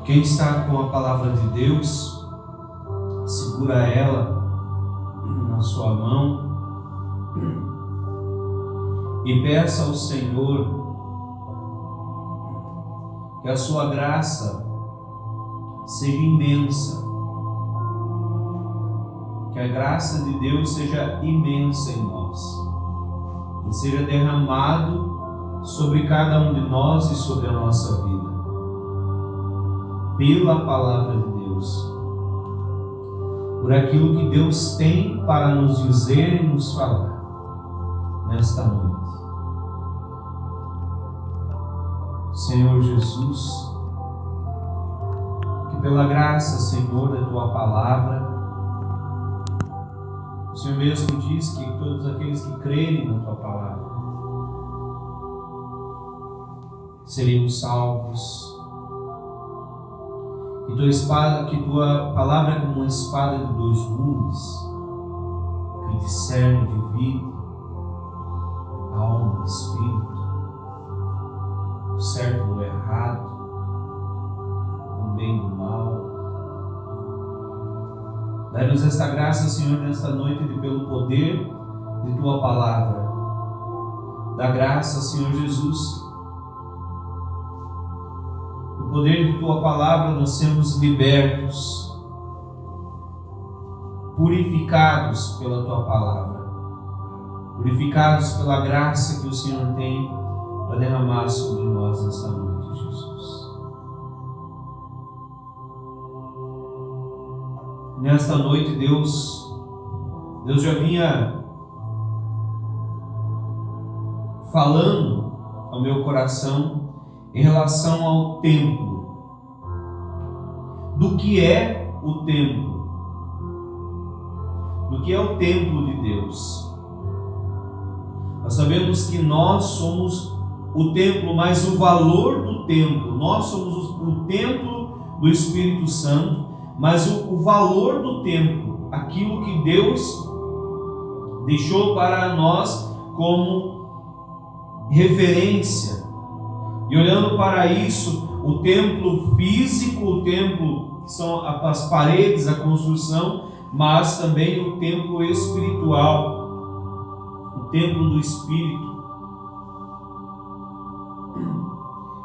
Quem está com a palavra de Deus, segura ela na sua mão e peça ao Senhor que a sua graça seja imensa, que a graça de Deus seja imensa em nós, que seja derramado sobre cada um de nós e sobre a nossa vida, pela palavra de Deus, por aquilo que Deus tem para nos dizer e nos falar nesta noite. Senhor Jesus, que pela graça, Senhor, da Tua palavra, o Senhor mesmo diz que todos aqueles que crerem na Tua palavra seriam salvos. Que Tua palavra é como uma espada de dois gumes, que discerne, divide alma e espírito, o certo do errado, o bem do mal. Dá-nos esta graça, Senhor, nesta noite, pelo poder de Tua palavra. Dá graça, Senhor Jesus, no poder de Tua palavra nós sermos libertos, purificados pela Tua palavra, purificados pela graça que o Senhor tem para derramar sobre nós nesta noite, Jesus. Nesta noite, Deus já vinha falando ao meu coração em relação ao templo. Do que é o templo? Do que é o templo de Deus? Nós sabemos que nós somos o templo, mas o valor do templo, nós somos o templo do Espírito Santo, mas o valor do templo, aquilo que Deus deixou para nós como referência. E olhando para isso, o templo físico, o templo que são as paredes, a construção, mas também o templo espiritual, o templo do Espírito.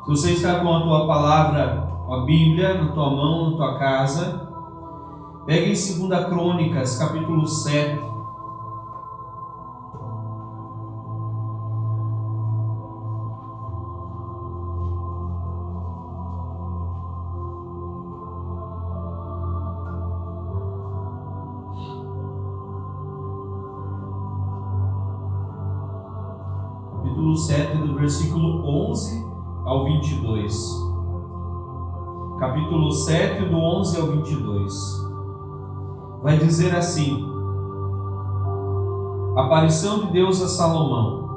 Se você está com a tua palavra, a Bíblia, na tua mão, na tua casa, pegue em 2 Crônicas, capítulo 7. Capítulo 7, do versículo 11 ao 22. Capítulo 7, do 11 ao 22. Vai dizer assim: aparição de Deus a Salomão.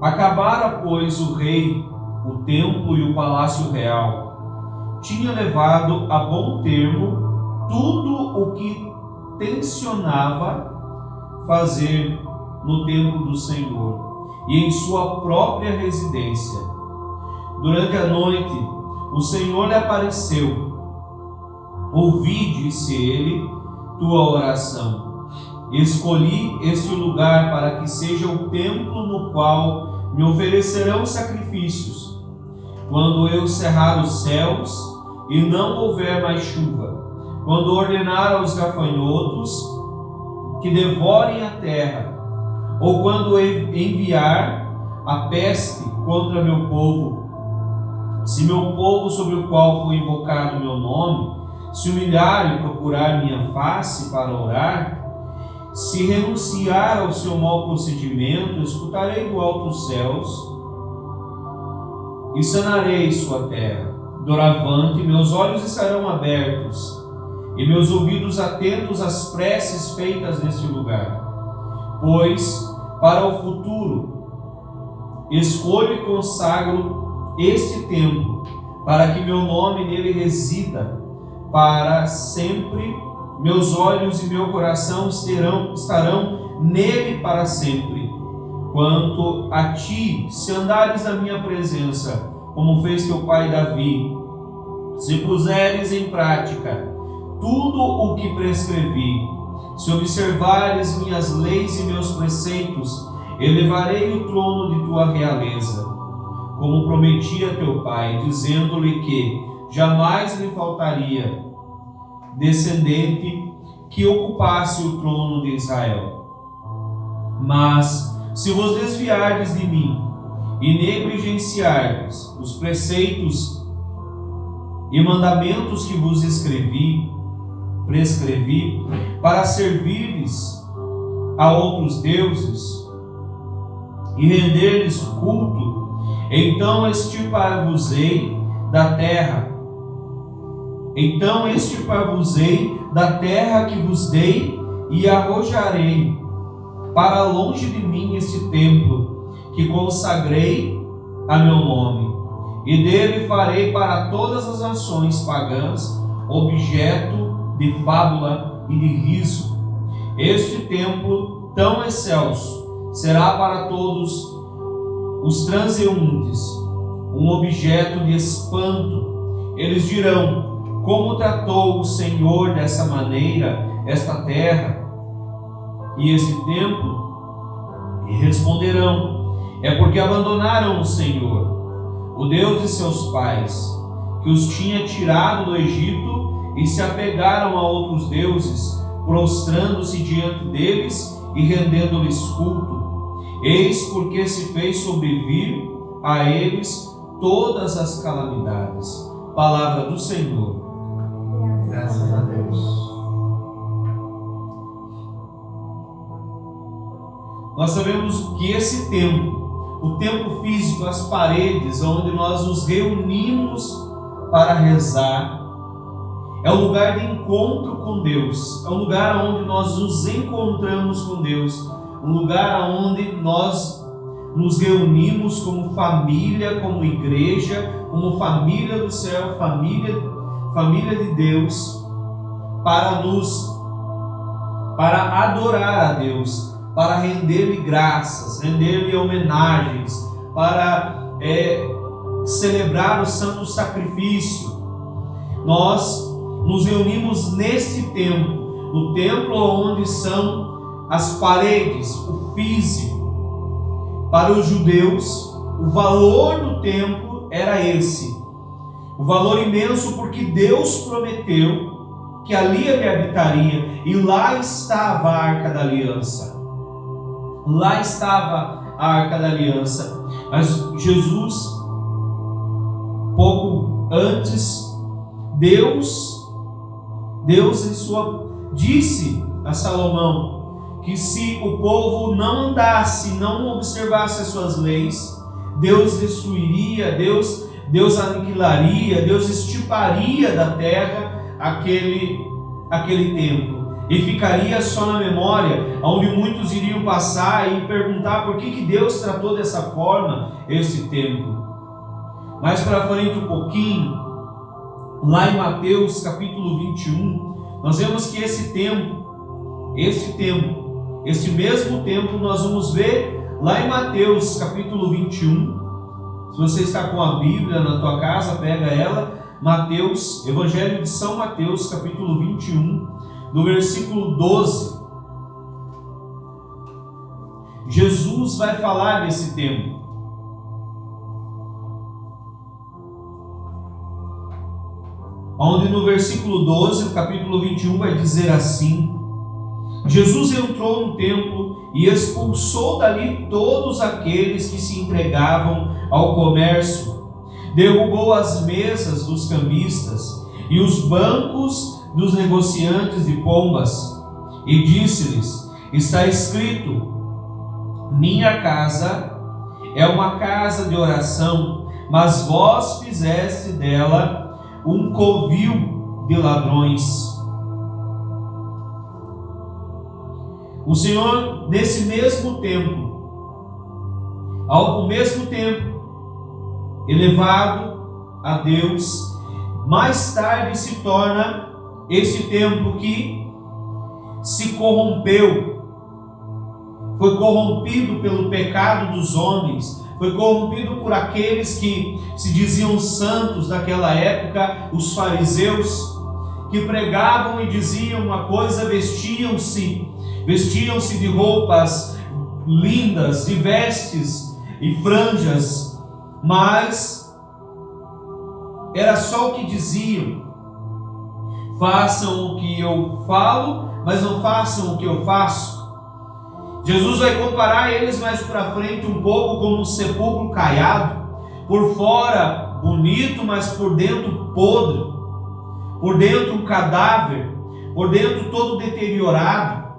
Acabara, pois, o rei o templo e o palácio real. Tinha levado a bom termo tudo o que tencionava fazer no templo do Senhor e em sua própria residência. Durante a noite, o Senhor lhe apareceu. Ouvi, disse ele, tua oração. Escolhi este lugar para que seja o templo no qual me oferecerão sacrifícios. Quando eu cerrar os céus e não houver mais chuva, quando ordenar aos gafanhotos que devorem a terra, ou quando enviar a peste contra meu povo, se meu povo sobre o qual foi invocado meu nome se humilhar e procurar minha face para orar, se renunciar ao seu mau procedimento, escutarei do alto os céus e sanarei sua terra. Doravante, meus olhos estarão abertos e meus ouvidos atentos às preces feitas neste lugar. Pois, para o futuro, escolho e consagro este templo, para que meu nome nele resida para sempre. Meus olhos e meu coração estarão nele para sempre. Quanto a ti, se andares na minha presença como fez teu pai Davi, se puseres em prática tudo o que prescrevi, se observares minhas leis e meus preceitos, elevarei o trono de tua realeza, como prometi a teu pai, dizendo-lhe que jamais lhe faltaria descendente que ocupasse o trono de Israel. Mas, se vos desviardes de mim e negligenciardes os preceitos e mandamentos que vos prescrevi, para servirdes a outros deuses e render-lhes culto, então extirpar-vos-ei da terra. Então extirpar-vos-ei da terra que vos dei e arrojarei para longe de mim este templo que consagrei a meu nome, e dele farei para todas as nações pagãs objeto de fábula e de riso. Este templo tão excelso será para todos os transeuntes um objeto de espanto. Eles dirão: como tratou o Senhor dessa maneira esta terra e esse templo? E responderão: é porque abandonaram o Senhor, o Deus de seus pais, que os tinha tirado do Egito, e se apegaram a outros deuses, prostrando-se diante deles e rendendo-lhes culto. Eis porque se fez sobrevir a eles todas as calamidades. Palavra do Senhor. Graças a Deus. Nós sabemos que esse templo, o templo físico, as paredes onde nós nos reunimos para rezar, é um lugar de encontro com Deus, é um lugar onde nós nos encontramos com Deus, um lugar onde nós nos reunimos como família, como igreja, como família do céu, família de Deus, para adorar a Deus, para render-lhe graças, render-lhe homenagens, para celebrar o santo sacrifício. Nós nos reunimos neste templo, no templo onde são as paredes, o físico. Para os judeus, o valor do templo era esse, o valor imenso, porque Deus prometeu que ali ele habitaria, e lá estava a Arca da Aliança. Lá estava a Arca da Aliança. Mas Jesus, pouco antes, Deus disse a Salomão que se o povo não andasse, não observasse as suas leis, Deus destruiria, Deus aniquilaria, Deus extirparia da terra aquele templo. E ficaria só na memória, onde muitos iriam passar e perguntar por que Deus tratou dessa forma esse templo. Mais para frente um pouquinho, lá em Mateus capítulo 21, nós vemos que esse mesmo templo nós vamos ver lá em Mateus capítulo 21. Se você está com a Bíblia na tua casa, pega ela, Mateus, Evangelho de São Mateus capítulo 21, no versículo 12. Jesus vai falar desse templo. Onde no versículo 12, no capítulo 21, vai dizer assim: Jesus entrou no templo e expulsou dali todos aqueles que se entregavam ao comércio, derrubou as mesas dos cambistas e os bancos dos negociantes de pombas, e disse-lhes: está escrito, minha casa é uma casa de oração, mas vós fizeste dela um covil de ladrões. O Senhor, nesse mesmo templo, ao mesmo tempo elevado a Deus, mais tarde se torna esse templo que se corrompeu, foi corrompido pelo pecado dos homens, foi corrompido por aqueles que se diziam santos naquela época, os fariseus, que pregavam e diziam uma coisa, vestiam-se de roupas lindas, de vestes e franjas, mas era só o que diziam: façam o que eu falo, mas não façam o que eu faço. Jesus vai comparar eles mais para frente um pouco como um sepulcro caiado, por fora bonito, mas por dentro podre, por dentro um cadáver, por dentro todo deteriorado.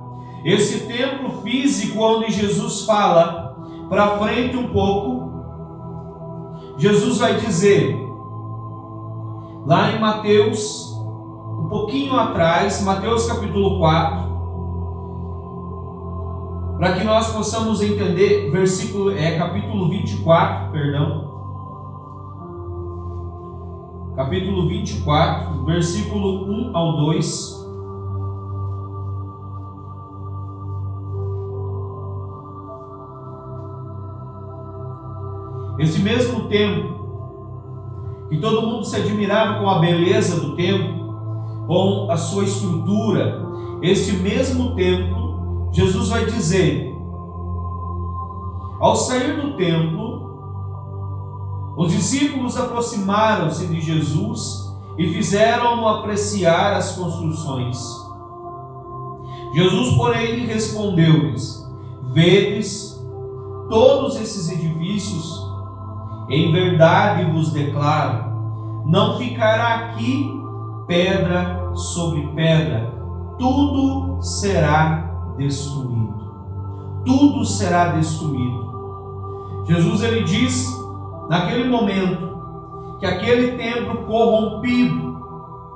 Esse templo físico onde Jesus fala, para frente um pouco, Jesus vai dizer, lá em Mateus, um pouquinho atrás, Mateus capítulo 4, para que nós possamos entender, capítulo 24, capítulo 24, versículo 1 ao 2. Esse mesmo templo, que todo mundo se admirava com a beleza do templo, com a sua estrutura, este mesmo templo, Jesus vai dizer: ao sair do templo, os discípulos aproximaram-se de Jesus e fizeram-no apreciar as construções. Jesus, porém, respondeu-lhes: vedes todos esses edifícios? Em verdade vos declaro, não ficará aqui pedra sobre pedra, tudo será destruído. Tudo será destruído. Jesus, ele diz naquele momento que aquele templo corrompido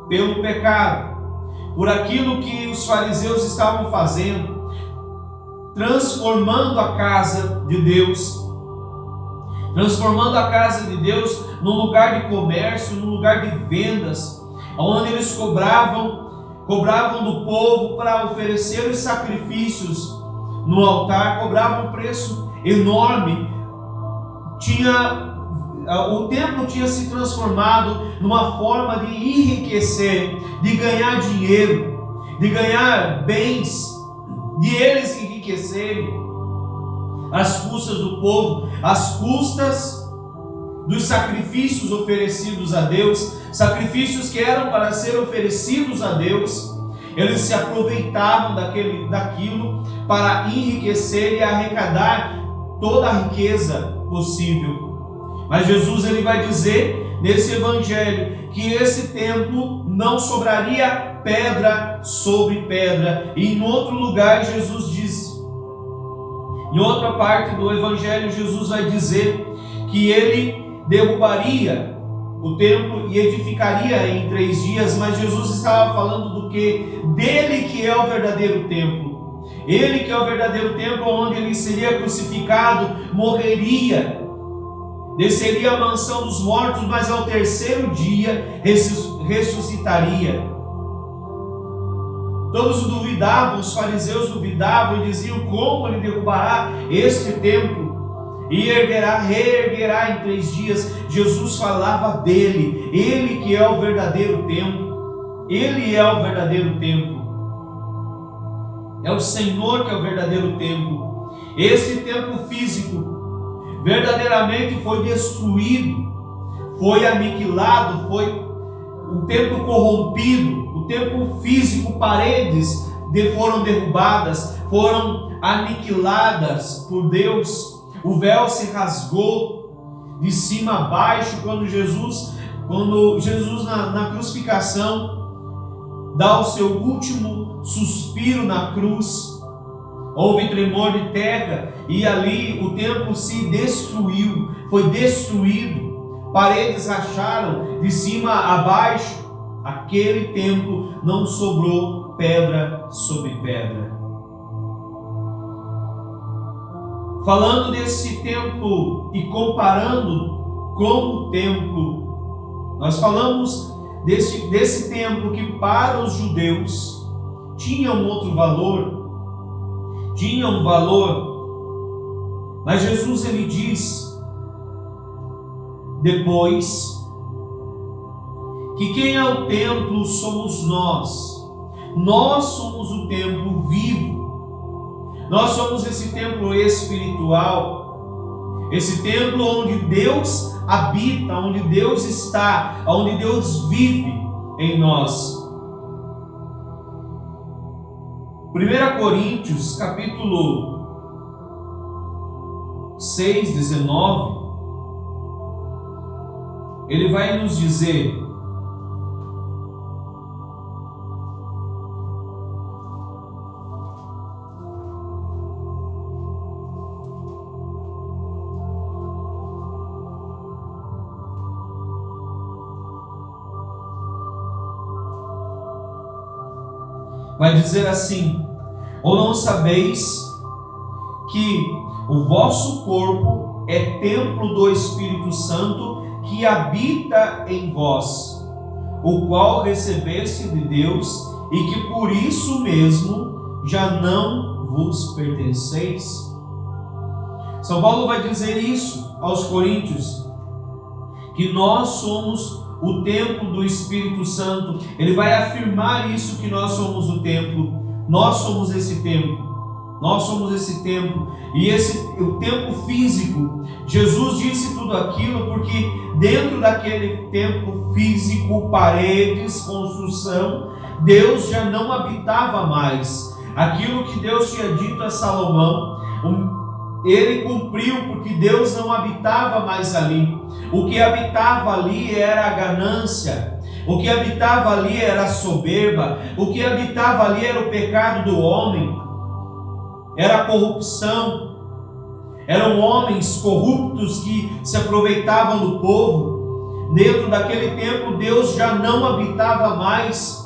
pelo pecado, por aquilo que os fariseus estavam fazendo, transformando a casa de Deus, num lugar de comércio, num lugar de vendas, onde eles cobravam do povo para oferecer os sacrifícios no altar, cobravam um preço enorme. O templo tinha se transformado numa forma de enriquecer, de ganhar dinheiro, de ganhar bens, de eles enriquecerem às custas do povo, às custas dos sacrifícios oferecidos a Deus, sacrifícios que eram para ser oferecidos a Deus. Eles se aproveitavam daquilo para enriquecer e arrecadar toda a riqueza possível. Mas Jesus, ele vai dizer nesse evangelho que esse templo não sobraria pedra sobre pedra. E em outro lugar Jesus diz, em outra parte do evangelho, Jesus vai dizer que ele derrubaria o templo e edificaria em 3 dias, mas Jesus estava falando do que? Dele, que é o verdadeiro templo. Ele que é o verdadeiro templo, onde ele seria crucificado, morreria, desceria à mansão dos mortos, mas ao 3º dia ressuscitaria. Todos duvidavam, os fariseus duvidavam e diziam: como ele derrubará este templo e reerguerá em 3 dias? Jesus falava dele, ele que é o verdadeiro templo. Ele é o verdadeiro templo. É o Senhor que é o verdadeiro templo. Esse templo físico verdadeiramente foi destruído, foi aniquilado, foi um templo corrompido. O templo físico, paredes foram derrubadas, foram aniquiladas por Deus. O véu se rasgou de cima a baixo quando Jesus na crucificação dá o seu último suspiro na cruz. Houve tremor de terra e ali o templo se destruiu, foi destruído. Paredes racharam de cima a baixo. Aquele templo não sobrou pedra sobre pedra. Falando desse templo e comparando com o templo, nós falamos desse templo que para os judeus tinha um outro valor, mas Jesus, ele diz depois, que quem é o templo somos nós. Nós somos o templo vivo. Nós somos esse templo espiritual. Esse templo onde Deus habita, onde Deus está, onde Deus vive em nós. 1 Coríntios, capítulo 6, 19, ele vai nos dizer: assim: ou não sabeis que o vosso corpo é templo do Espírito Santo que habita em vós, o qual recebeste de Deus, e que por isso mesmo já não vos pertenceis? São Paulo vai dizer isso aos Coríntios, que nós somos o templo do Espírito Santo. Ele vai afirmar isso, que nós somos o templo. Nós somos esse templo. Nós somos esse templo. E o templo físico, Jesus disse tudo aquilo porque dentro daquele templo físico, paredes, construção, Deus já não habitava mais. Aquilo que Deus tinha dito a Salomão, ele cumpriu, porque Deus não habitava mais ali. O que habitava ali era a ganância, o que habitava ali era a soberba, o que habitava ali era o pecado do homem, era a corrupção. Eram homens corruptos que se aproveitavam do povo. Dentro daquele templo Deus já não habitava mais,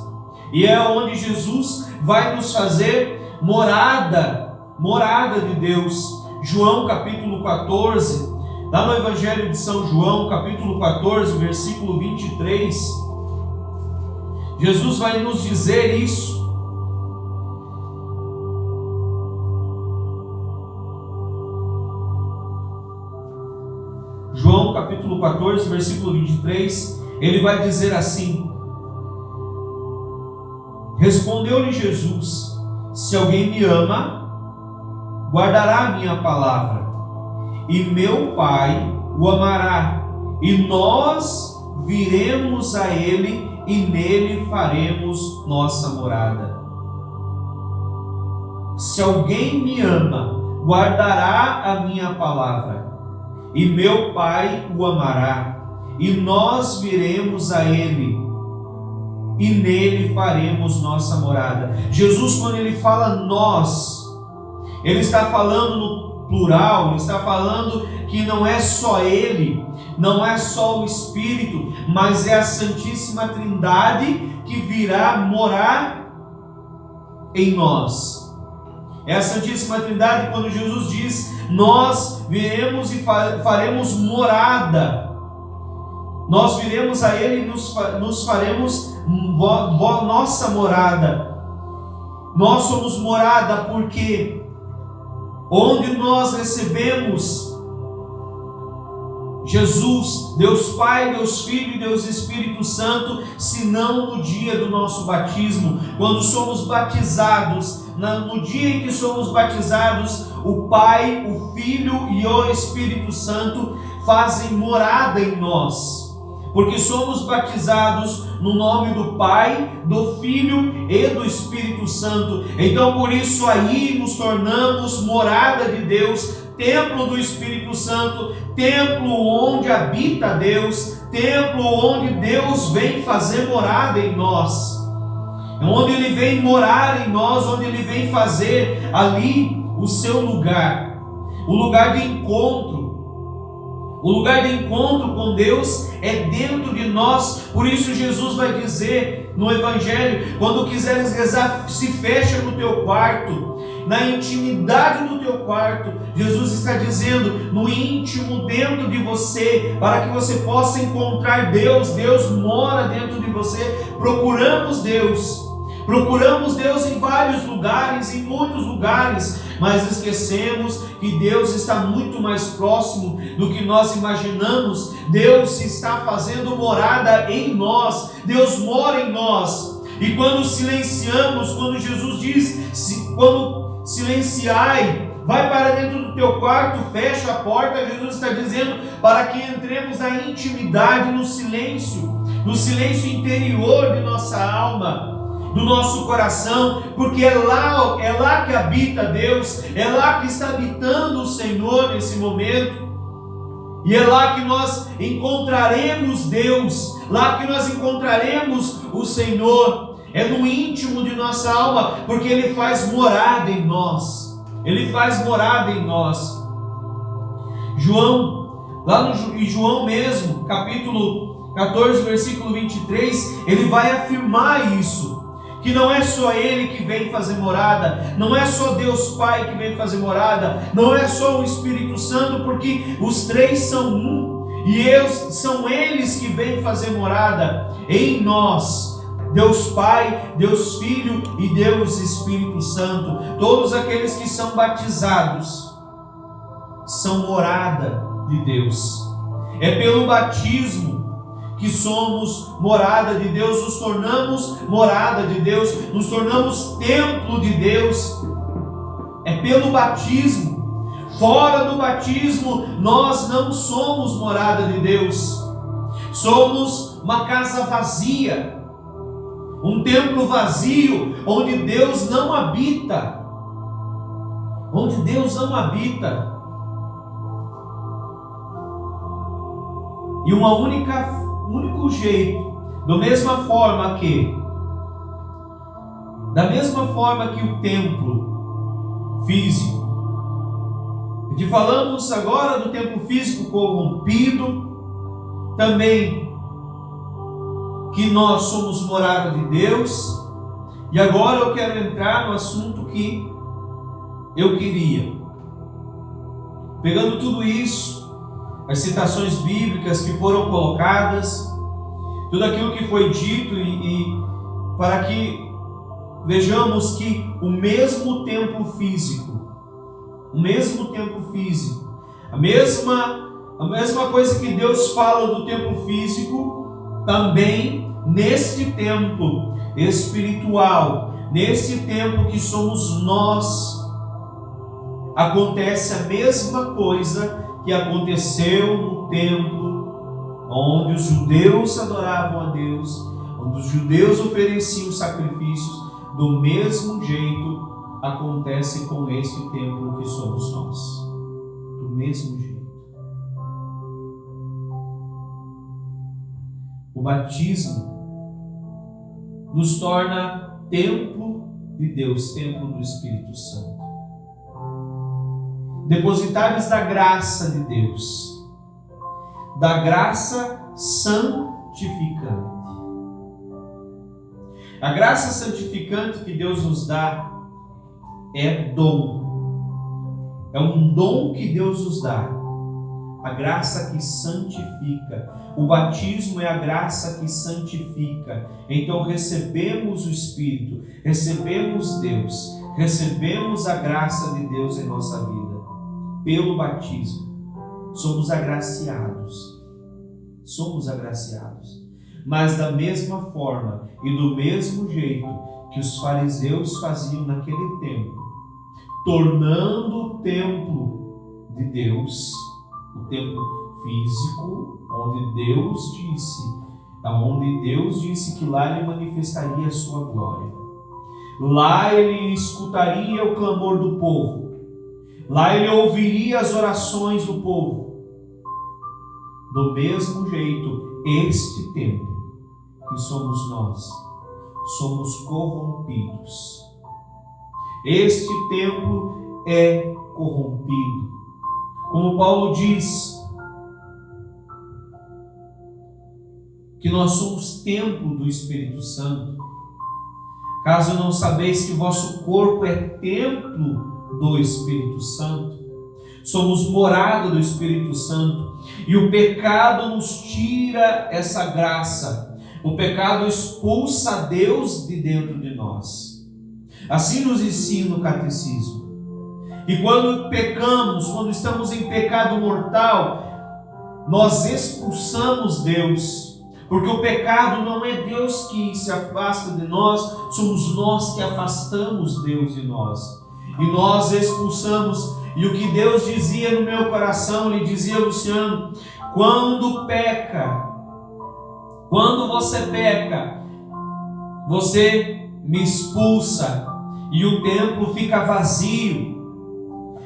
e é onde Jesus vai nos fazer morada de Deus. João capítulo 14, lá no Evangelho de São João, capítulo 14, versículo 23, Jesus vai nos dizer isso. João capítulo 14, versículo 23, ele vai dizer assim: respondeu-lhe Jesus: se alguém me ama, guardará a minha palavra, e meu Pai o amará, e nós viremos a ele, e nele faremos nossa morada. Se alguém me ama, guardará a minha palavra, e meu Pai o amará, e nós viremos a ele, e nele faremos nossa morada. Jesus, quando ele fala nós, ele está falando no plural, ele está falando que não é só ele, não é só o Espírito, mas é a Santíssima Trindade que virá morar em nós. É a Santíssima Trindade quando Jesus diz: nós viremos e faremos morada. Nós viremos a ele e nos faremos nossa morada. Nós somos morada porque onde nós recebemos Jesus, Deus Pai, Deus Filho e Deus Espírito Santo, senão no dia do nosso batismo, quando somos batizados. No dia em que somos batizados, o Pai, o Filho e o Espírito Santo fazem morada em nós, porque somos batizados no nome do Pai, do Filho e do Espírito Santo. Então por isso aí nos tornamos morada de Deus, templo do Espírito Santo, templo onde habita Deus, templo onde Deus vem fazer morada em nós, onde Ele vem morar em nós, onde Ele vem fazer ali o seu lugar, o lugar de encontro. O lugar de encontro com Deus é dentro de nós. Por isso Jesus vai dizer no Evangelho: quando quiseres rezar, se fecha no teu quarto, na intimidade do teu quarto. Jesus está dizendo no íntimo, dentro de você, para que você possa encontrar Deus. Deus mora dentro de você. Procuramos Deus em vários lugares, em muitos lugares, mas esquecemos que Deus está muito mais próximo do que nós imaginamos, Deus está fazendo morada em nós, Deus mora em nós. E quando silenciamos, quando Jesus diz, quando silenciai, vai para dentro do teu quarto, fecha a porta, Jesus está dizendo para que entremos na intimidade, no silêncio interior de nossa alma, do nosso coração, porque é lá que habita Deus, é lá que está habitando o Senhor nesse momento, e é lá que nós encontraremos Deus, lá que nós encontraremos o Senhor, é no íntimo de nossa alma, porque Ele faz morada em nós, Ele faz morada em nós. João, lá em João mesmo, capítulo 14, versículo 23, ele vai afirmar isso, que não é só Ele que vem fazer morada, não é só Deus Pai que vem fazer morada, não é só o Espírito Santo, porque os três são um, e são eles que vêm fazer morada em nós, Deus Pai, Deus Filho e Deus Espírito Santo. Todos aqueles que são batizados são morada de Deus. É pelo batismo que somos morada de Deus, nos tornamos morada de Deus, nos tornamos templo de Deus. É pelo batismo. Fora do batismo, nós não somos morada de Deus. Somos uma casa vazia, um templo vazio, onde Deus não habita. Onde Deus não habita. E um único jeito, da mesma forma que o templo físico, e falamos agora do templo físico corrompido, também que nós somos morada de Deus, e agora eu quero entrar no assunto que eu queria. Pegando tudo isso, as citações bíblicas que foram colocadas, tudo aquilo que foi dito, e para que vejamos que o mesmo templo físico, a mesma coisa que Deus fala do templo físico, também neste templo espiritual, neste templo que somos nós, acontece a mesma coisa que aconteceu no templo onde os judeus adoravam a Deus, onde os judeus ofereciam sacrifícios. Do mesmo jeito acontece com este templo que somos nós, do mesmo jeito. O batismo nos torna templo de Deus, templo do Espírito Santo, depositários da graça de Deus, da graça santificante. A graça santificante que Deus nos dá é dom, é um dom que Deus nos dá, a graça que santifica. O batismo é a graça que santifica. Então recebemos o Espírito, recebemos Deus, recebemos a graça de Deus em nossa vida. Pelo batismo, somos agraciados. Mas da mesma forma e do mesmo jeito que os fariseus faziam naquele tempo, tornando o templo de Deus, o templo físico, onde Deus disse que lá Ele manifestaria a sua glória. Lá Ele escutaria o clamor do povo. Lá Ele ouviria as orações do povo. Do mesmo jeito, este templo que somos nós, somos corrompidos. Este templo é corrompido. Como Paulo diz, que nós somos templo do Espírito Santo. Caso não sabeis que vosso corpo é templo do Espírito Santo, somos morada do Espírito Santo, e o pecado nos tira essa graça, o pecado expulsa Deus de dentro de nós. Assim nos ensina o catecismo, E quando pecamos, quando estamos em pecado mortal, nós expulsamos Deus, porque o pecado não é Deus que se afasta de nós, somos nós que afastamos Deus de nós, e nós expulsamos. E o que Deus dizia no meu coração, Ele dizia: Luciano, quando você peca, você me expulsa e o templo fica vazio.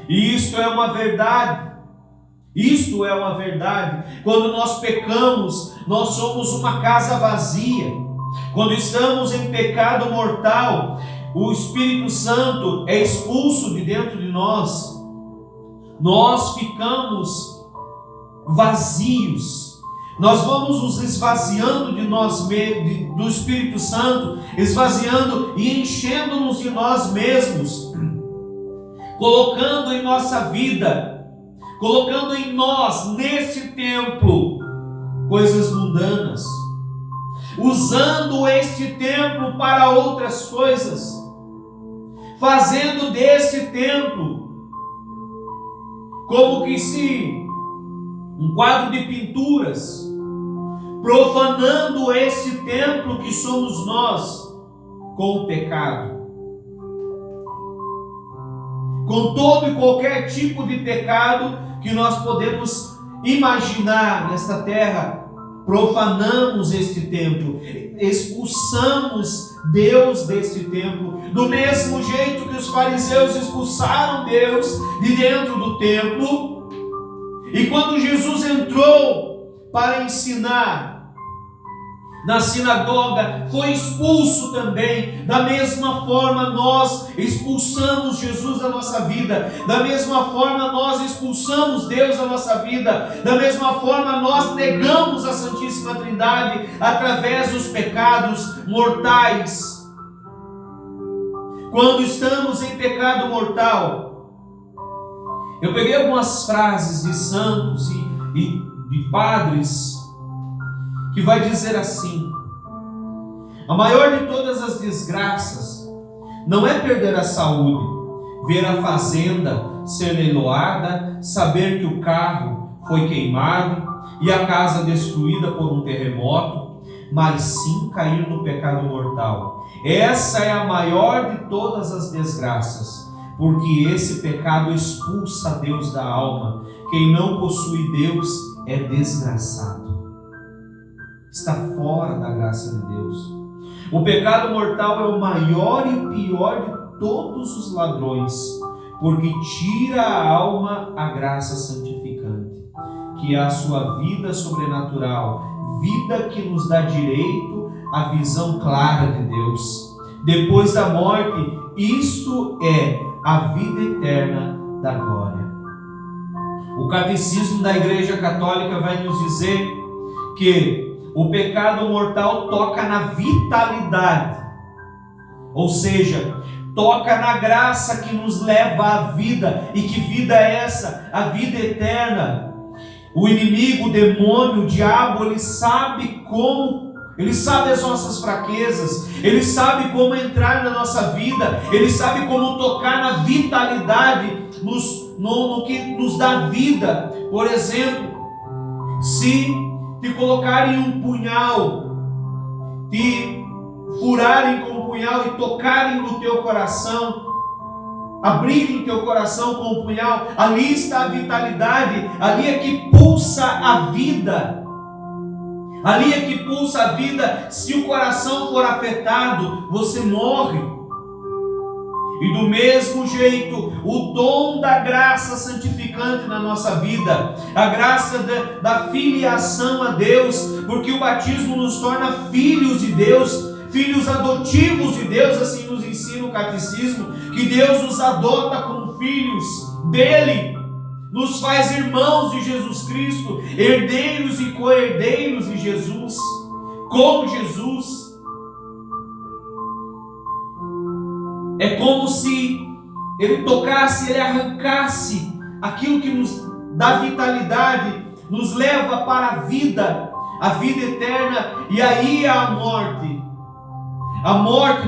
E isto é uma verdade. Isto é uma verdade. Quando nós pecamos, nós somos uma casa vazia. Quando estamos em pecado mortal, o Espírito Santo é expulso de dentro de nós. Nós ficamos vazios. Nós vamos nos esvaziando de nós mesmos, do Espírito Santo, esvaziando e enchendo-nos de nós mesmos, colocando em nossa vida, colocando em nós, neste templo, coisas mundanas, usando este templo para outras coisas, fazendo deste templo como que se um quadro de pinturas, profanando esse templo que somos nós com o pecado, com todo e qualquer tipo de pecado que nós podemos imaginar nesta terra. Profanamos este templo, expulsamos Deus deste templo, do mesmo jeito que os fariseus expulsaram Deus de dentro do templo. E quando Jesus entrou para ensinar na sinagoga, foi expulso também. Da mesma forma nós expulsamos Jesus da nossa vida, da mesma forma nós expulsamos Deus da nossa vida, da mesma forma nós negamos a Santíssima Trindade através dos pecados mortais. Quando estamos em pecado mortal, eu peguei algumas frases de santos e de padres que vai dizer assim: a maior de todas as desgraças não é perder a saúde, ver a fazenda ser leiloada, saber que o carro foi queimado e a casa destruída por um terremoto, mas sim cair no pecado mortal. Essa é a maior de todas as desgraças, porque esse pecado expulsa Deus da alma. Quem não possui Deus é desgraçado, está fora da graça de Deus. O pecado mortal é o maior e pior de todos os ladrões, porque tira a alma a graça santificante, que é a sua vida sobrenatural, vida que nos dá direito à visão clara de Deus. Depois da morte, isto é a vida eterna da glória. O Catecismo da Igreja Católica vai nos dizer que o pecado mortal toca na vitalidade, ou seja, toca na graça que nos leva à vida. E que vida é essa? A vida eterna. O inimigo, o demônio, o diabo, ele sabe as nossas fraquezas, ele sabe como entrar na nossa vida, ele sabe como tocar na vitalidade, no que nos dá vida. Por exemplo, se te colocarem um punhal, te furarem com um punhal e tocarem no teu coração, abrirem teu coração com o punhal, ali está a vitalidade, ali é que pulsa a vida. Ali é que pulsa a vida. Se o coração for afetado, você morre. E do mesmo jeito, o dom da graça santificante na nossa vida, a graça da filiação a Deus, porque o batismo nos torna filhos de Deus, filhos adotivos de Deus, assim nos ensina o Catecismo, que Deus nos adota como filhos dele, nos faz irmãos de Jesus Cristo, herdeiros e co-herdeiros de Jesus, com Jesus. É como se ele tocasse, ele arrancasse aquilo que nos dá vitalidade, nos leva para a vida eterna, e aí a morte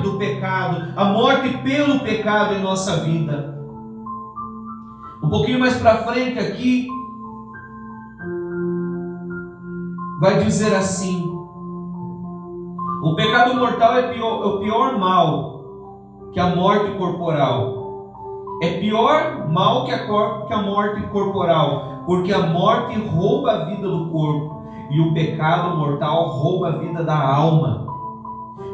do pecado, a morte pelo pecado em nossa vida. Um pouquinho mais para frente aqui, vai dizer assim: o pecado mortal é o pior mal que a morte corporal. É pior mal que a morte corporal, porque a morte rouba a vida do corpo e o pecado mortal rouba a vida da alma.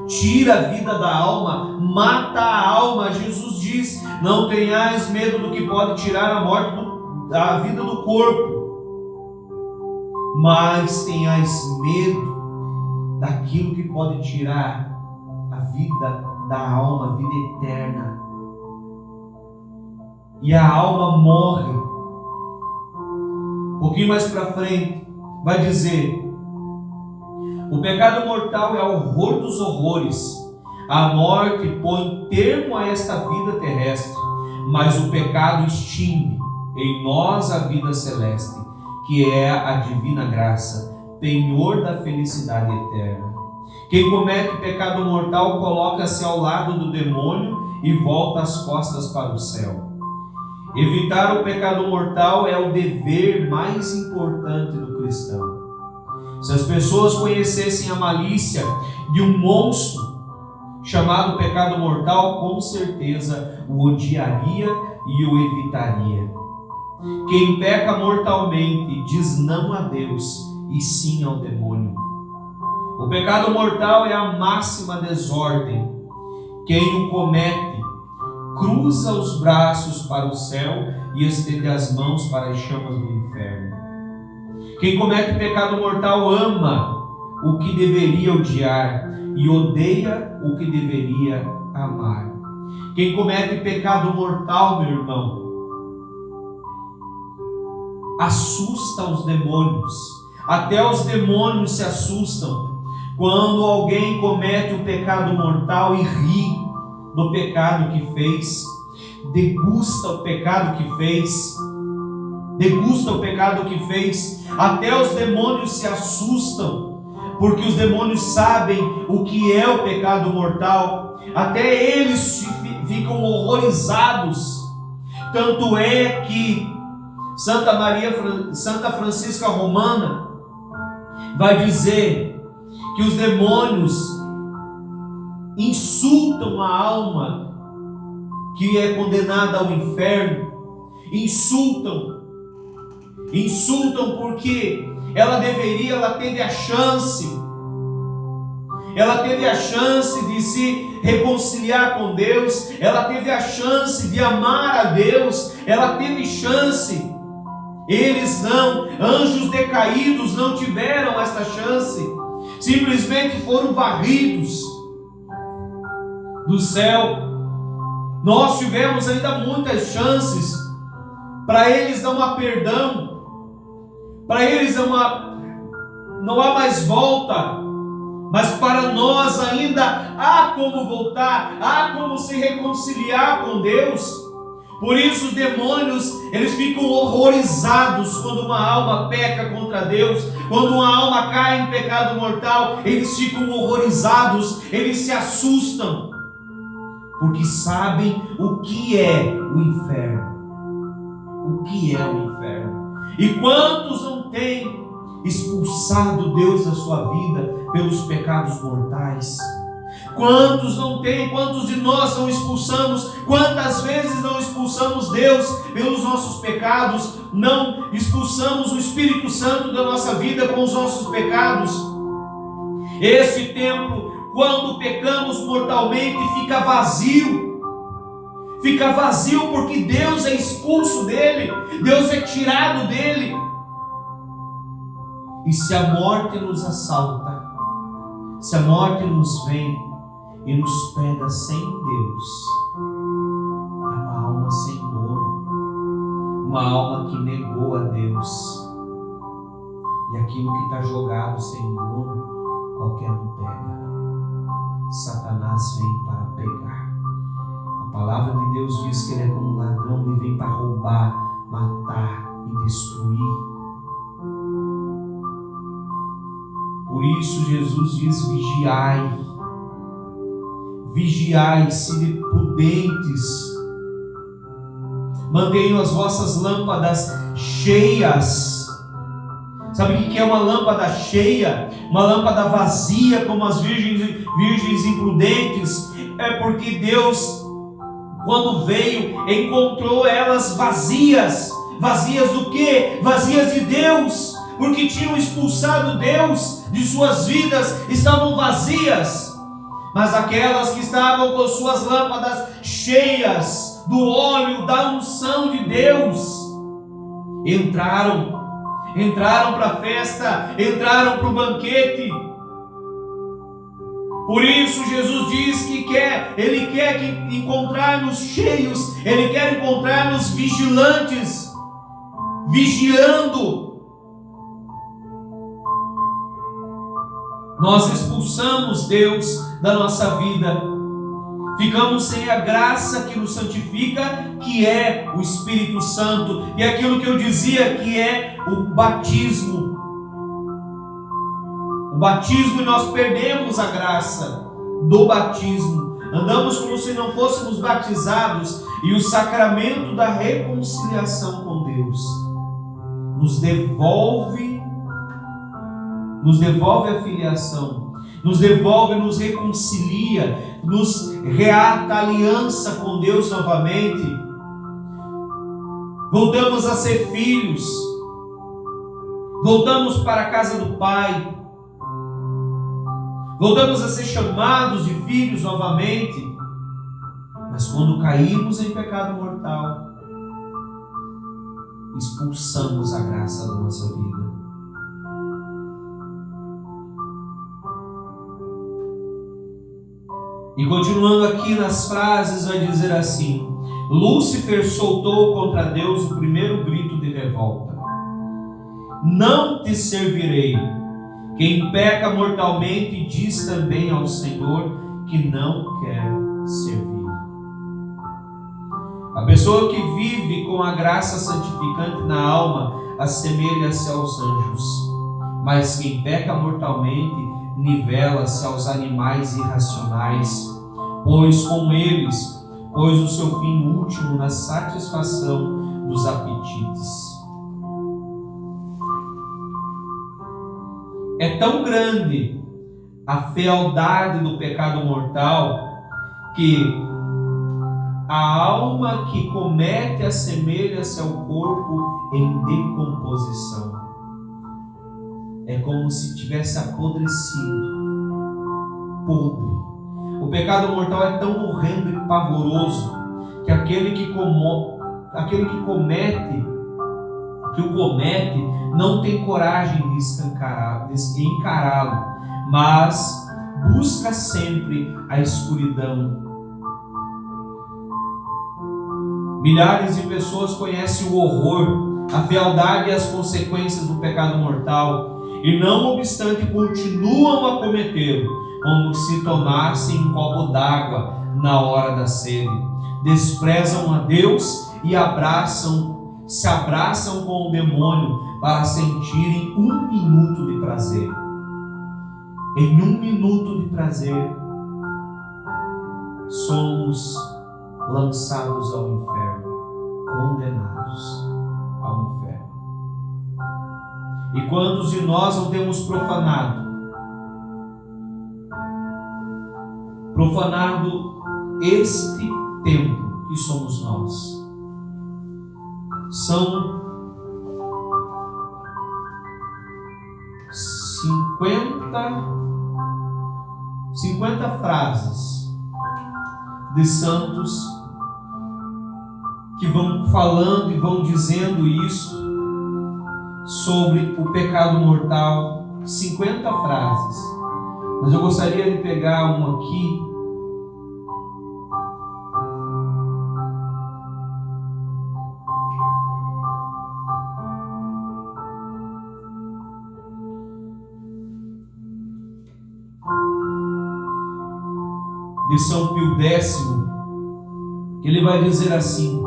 Tira a vida da alma, mata a alma. Jesus diz: não tenhais medo do que pode tirar a vida do corpo, mas tenhais medo daquilo que pode tirar a vida da alma, a vida eterna. E a alma morre. Um pouquinho mais para frente, vai dizer: o pecado mortal é o horror dos horrores. A morte põe termo a esta vida terrestre, mas o pecado extingue em nós a vida celeste, que é a divina graça, penhor da felicidade eterna. Quem comete pecado mortal coloca-se ao lado do demônio e volta as costas para o céu. Evitar o pecado mortal é o dever mais importante do cristão. Se as pessoas conhecessem a malícia de um monstro chamado pecado mortal, com certeza o odiaria e o evitaria. Quem peca mortalmente diz não a Deus e sim ao demônio. O pecado mortal é a máxima desordem. Quem o comete cruza os braços para o céu e estende as mãos para as chamas do inferno. Quem comete pecado mortal ama o que deveria odiar e odeia o que deveria amar. Quem comete pecado mortal, meu irmão, assusta os demônios. Até os demônios se assustam quando alguém comete o pecado mortal e ri do pecado que fez, degusta o pecado que fez, até os demônios se assustam, porque os demônios sabem o que é o pecado mortal, até eles ficam horrorizados. Tanto é que Santa Francisca Romana vai dizer que os demônios insultam a alma que é condenada ao inferno, insultam porque ela teve a chance de se reconciliar com Deus, ela teve a chance de amar a Deus, ela teve chance. Eles não, anjos decaídos, não tiveram essa chance, simplesmente foram varridos do céu. Nós tivemos ainda muitas chances. Para eles não há perdão, para eles não há mais volta, mas para nós ainda há como voltar, há como se reconciliar com Deus. Por isso os demônios, eles ficam horrorizados quando uma alma peca contra Deus, quando uma alma cai em pecado mortal, eles ficam horrorizados, eles se assustam, porque sabem o que é o inferno. O que é o inferno? E quantos não têm expulsado Deus da sua vida pelos pecados mortais? Quantos não tem? Quantos de nós não expulsamos? Quantas vezes não expulsamos Deus pelos nossos pecados? Não expulsamos o Espírito Santo da nossa vida com os nossos pecados? Esse templo, quando pecamos mortalmente, fica vazio. Fica vazio porque Deus é expulso dele, Deus é tirado dele. E se a morte nos assalta, se a morte nos vem e nos pega sem Deus, é uma alma sem dono, uma alma que negou a Deus. E aquilo que está jogado sem dono, qualquer um pega. Satanás vem para pegar. A palavra de Deus diz que ele é como um ladrão, ele vem para roubar, matar e destruir. Por isso Jesus diz: vigiai, vigiai, sede prudentes. Mantenham as vossas lâmpadas cheias. Sabe o que é uma lâmpada cheia? Uma lâmpada vazia, como as virgens imprudentes. É porque Deus, quando veio, encontrou elas vazias. Vazias do quê? Vazias de Deus. Porque tinham expulsado Deus de suas vidas, estavam vazias. Mas aquelas que estavam com suas lâmpadas cheias do óleo, da unção de Deus, entraram para a festa, entraram para o banquete. Por isso Jesus diz que Ele quer encontrar-nos cheios, Ele quer encontrar-nos vigilantes, vigiando. Nós expulsamos Deus da nossa vida, ficamos sem a graça que nos santifica, que é o Espírito Santo, e aquilo que eu dizia que é o batismo. O batismo, e nós perdemos a graça do batismo, andamos como se não fôssemos batizados, e o sacramento da reconciliação com Deus nos devolve a filiação, nos devolve, nos reconcilia, nos reata a aliança com Deus novamente. Voltamos a ser filhos, voltamos para a casa do Pai, voltamos a ser chamados de filhos novamente. Mas quando caímos em pecado mortal, expulsamos a graça da nossa vida. E continuando aqui nas frases, vai dizer assim: Lúcifer soltou contra Deus o primeiro grito de revolta: não te servirei. Quem peca mortalmente diz também ao Senhor que não quer servir. A pessoa que vive com a graça santificante na alma assemelha-se aos anjos, mas quem peca mortalmente nivela-se aos animais irracionais, pois com eles pôs o seu fim último na satisfação dos apetites. É tão grande a fealdade do pecado mortal que a alma que comete assemelha-se ao corpo em decomposição. É como se tivesse apodrecido, podre. O pecado mortal é tão horrendo e pavoroso que aquele que o comete não tem coragem de encará-lo, mas busca sempre a escuridão. Milhares de pessoas conhecem o horror, a fealdade e as consequências do pecado mortal, e não obstante continuam a cometê-lo, como se tomassem um copo d'água na hora da sede. Desprezam a Deus e se abraçam com o demônio para sentirem 1 minuto de prazer. Em 1 minuto de prazer, somos lançados ao inferno, condenados ao inferno. E quantos de nós não temos profanado este templo que somos nós? São 50 frases de santos que vão falando e vão dizendo isso sobre o pecado mortal. 50 frases. Mas eu gostaria de pegar uma aqui de São Pio X, que ele vai dizer assim: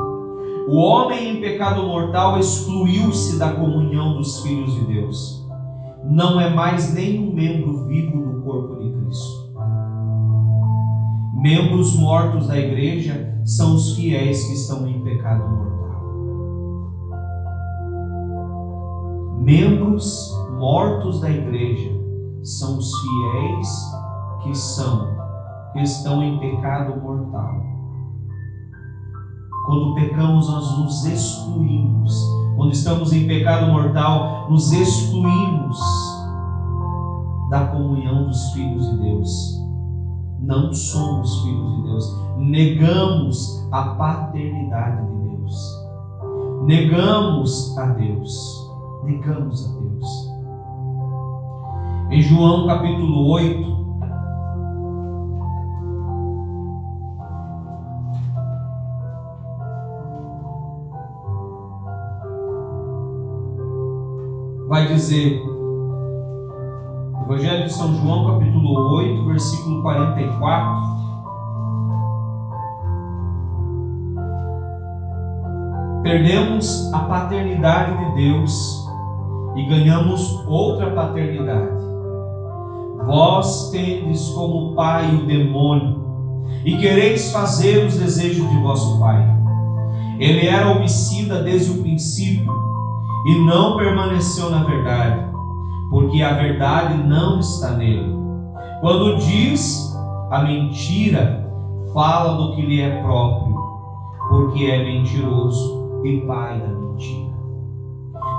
o homem em pecado mortal excluiu-se da comunhão dos filhos de Deus. Não é mais nem um membro vivo do corpo de Cristo. Membros mortos da igreja são os fiéis que estão em pecado mortal. Membros mortos da igreja são os fiéis que estão em pecado mortal. Quando pecamos, nós nos excluímos. Quando estamos em pecado mortal, nos excluímos da comunhão dos filhos de Deus. Não somos filhos de Deus. Negamos a paternidade de Deus. Negamos a Deus. Negamos a Deus. Em João capítulo 8, vai dizer, Evangelho de São João, capítulo 8, versículo 44. Perdemos a paternidade de Deus e ganhamos outra paternidade. Vós tendes como pai o demônio e quereis fazer os desejos de vosso pai. Ele era homicida desde o princípio e não permaneceu na verdade, porque a verdade não está nele. Quando diz a mentira, fala do que lhe é próprio, porque é mentiroso e pai da mentira.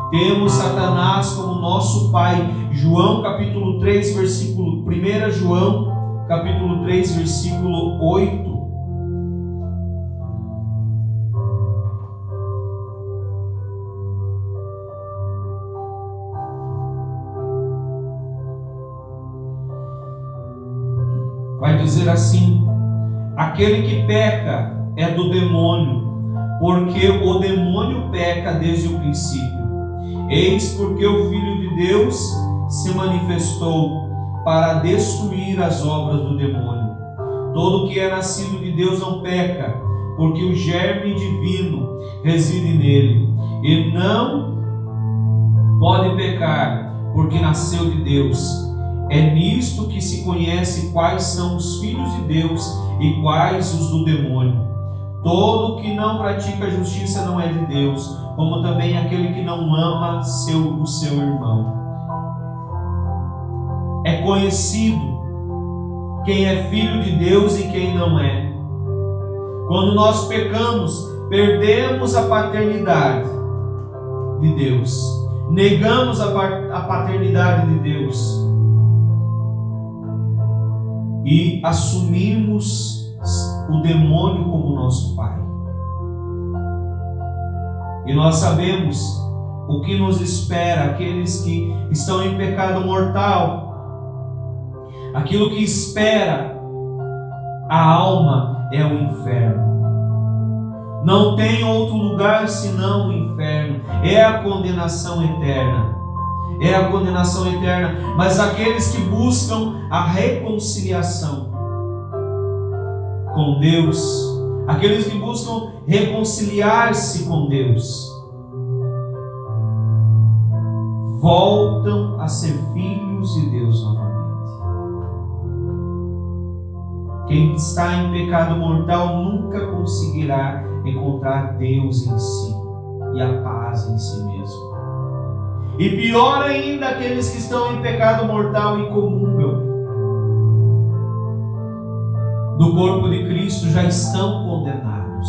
Temos Satanás como nosso pai. João capítulo 3, versículo 1 João capítulo 3, versículo 8. Vai dizer assim: aquele que peca é do demônio, porque o demônio peca desde o princípio. Eis porque o Filho de Deus se manifestou para destruir as obras do demônio. Todo que é nascido de Deus não peca, porque o germe divino reside nele, e não pode pecar, porque nasceu de Deus. É nisto que se conhece quais são os filhos de Deus e quais os do demônio. Todo que não pratica a justiça não é de Deus, como também aquele que não ama o seu irmão. É conhecido quem é filho de Deus e quem não é. Quando nós pecamos, perdemos a paternidade de Deus. Negamos a paternidade de Deus. E assumimos o demônio como nosso pai. E nós sabemos o que nos espera aqueles que estão em pecado mortal. Aquilo que espera a alma é o inferno. Não tem outro lugar senão o inferno. É a condenação eterna. É a condenação eterna. Mas aqueles que buscam a reconciliação com Deus, aqueles que buscam reconciliar-se com Deus, voltam a ser filhos de Deus novamente. Quem está em pecado mortal nunca conseguirá encontrar Deus em si e a paz em si mesmo. E pior ainda, aqueles que estão em pecado mortal e comungam do corpo de Cristo já estão condenados.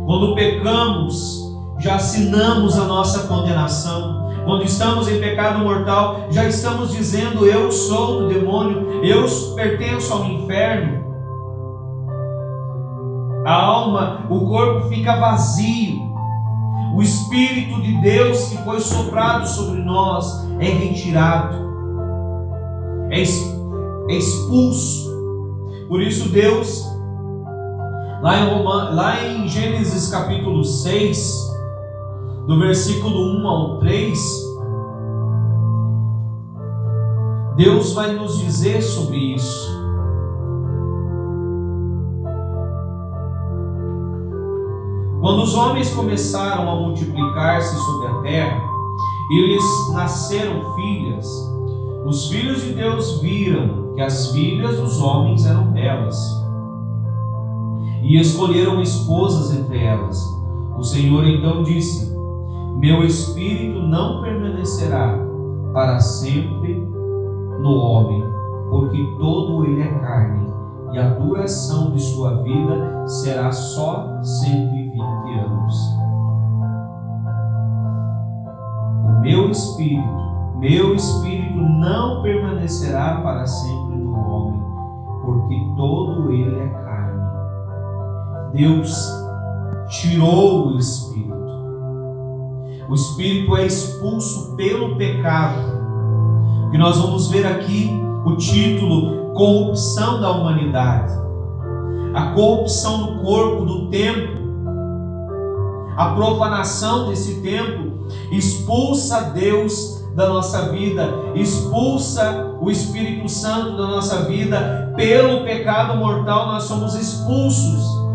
Quando pecamos, já assinamos a nossa condenação. Quando estamos em pecado mortal, já estamos dizendo: eu sou do demônio, eu pertenço ao inferno. A alma, o corpo fica vazio. O Espírito de Deus que foi soprado sobre nós é retirado, é expulso. Por isso Deus, lá em Gênesis capítulo 6, do versículo 1 ao 3, Deus vai nos dizer sobre isso. Quando os homens começaram a multiplicar-se sobre a terra, e lhes nasceram filhas, os filhos de Deus viram que as filhas dos homens eram belas, e escolheram esposas entre elas. O Senhor então disse: Meu espírito não permanecerá para sempre no homem, porque todo ele é carne, e a duração de sua vida será só 120 anos. O meu espírito não permanecerá para sempre no homem, porque todo ele é carne. Deus tirou o espírito. O espírito é expulso pelo pecado. E nós vamos ver aqui o título: corrupção da humanidade. A corrupção do corpo, do templo, a profanação desse templo expulsa Deus da nossa vida, expulsa o Espírito Santo da nossa vida. Pelo pecado mortal nós somos expulsamos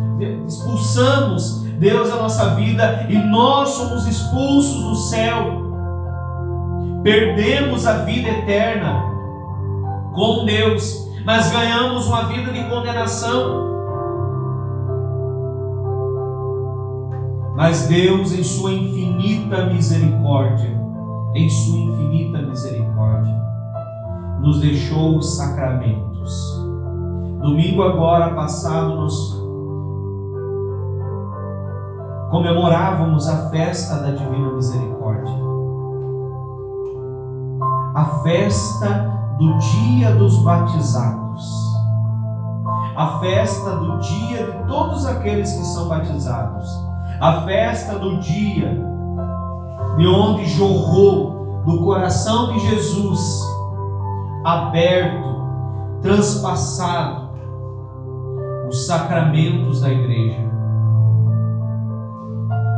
Deus da nossa vida e nós somos expulsos do céu. Perdemos a vida eterna com Deus, mas ganhamos uma vida de condenação. Mas Deus, em sua infinita misericórdia, nos deixou os sacramentos. Domingo agora passado nós comemorávamos a festa da Divina Misericórdia, a festa do dia dos batizados, a festa do dia de todos aqueles que são batizados, a festa do dia de onde jorrou do coração de Jesus, aberto, transpassado, os sacramentos da igreja,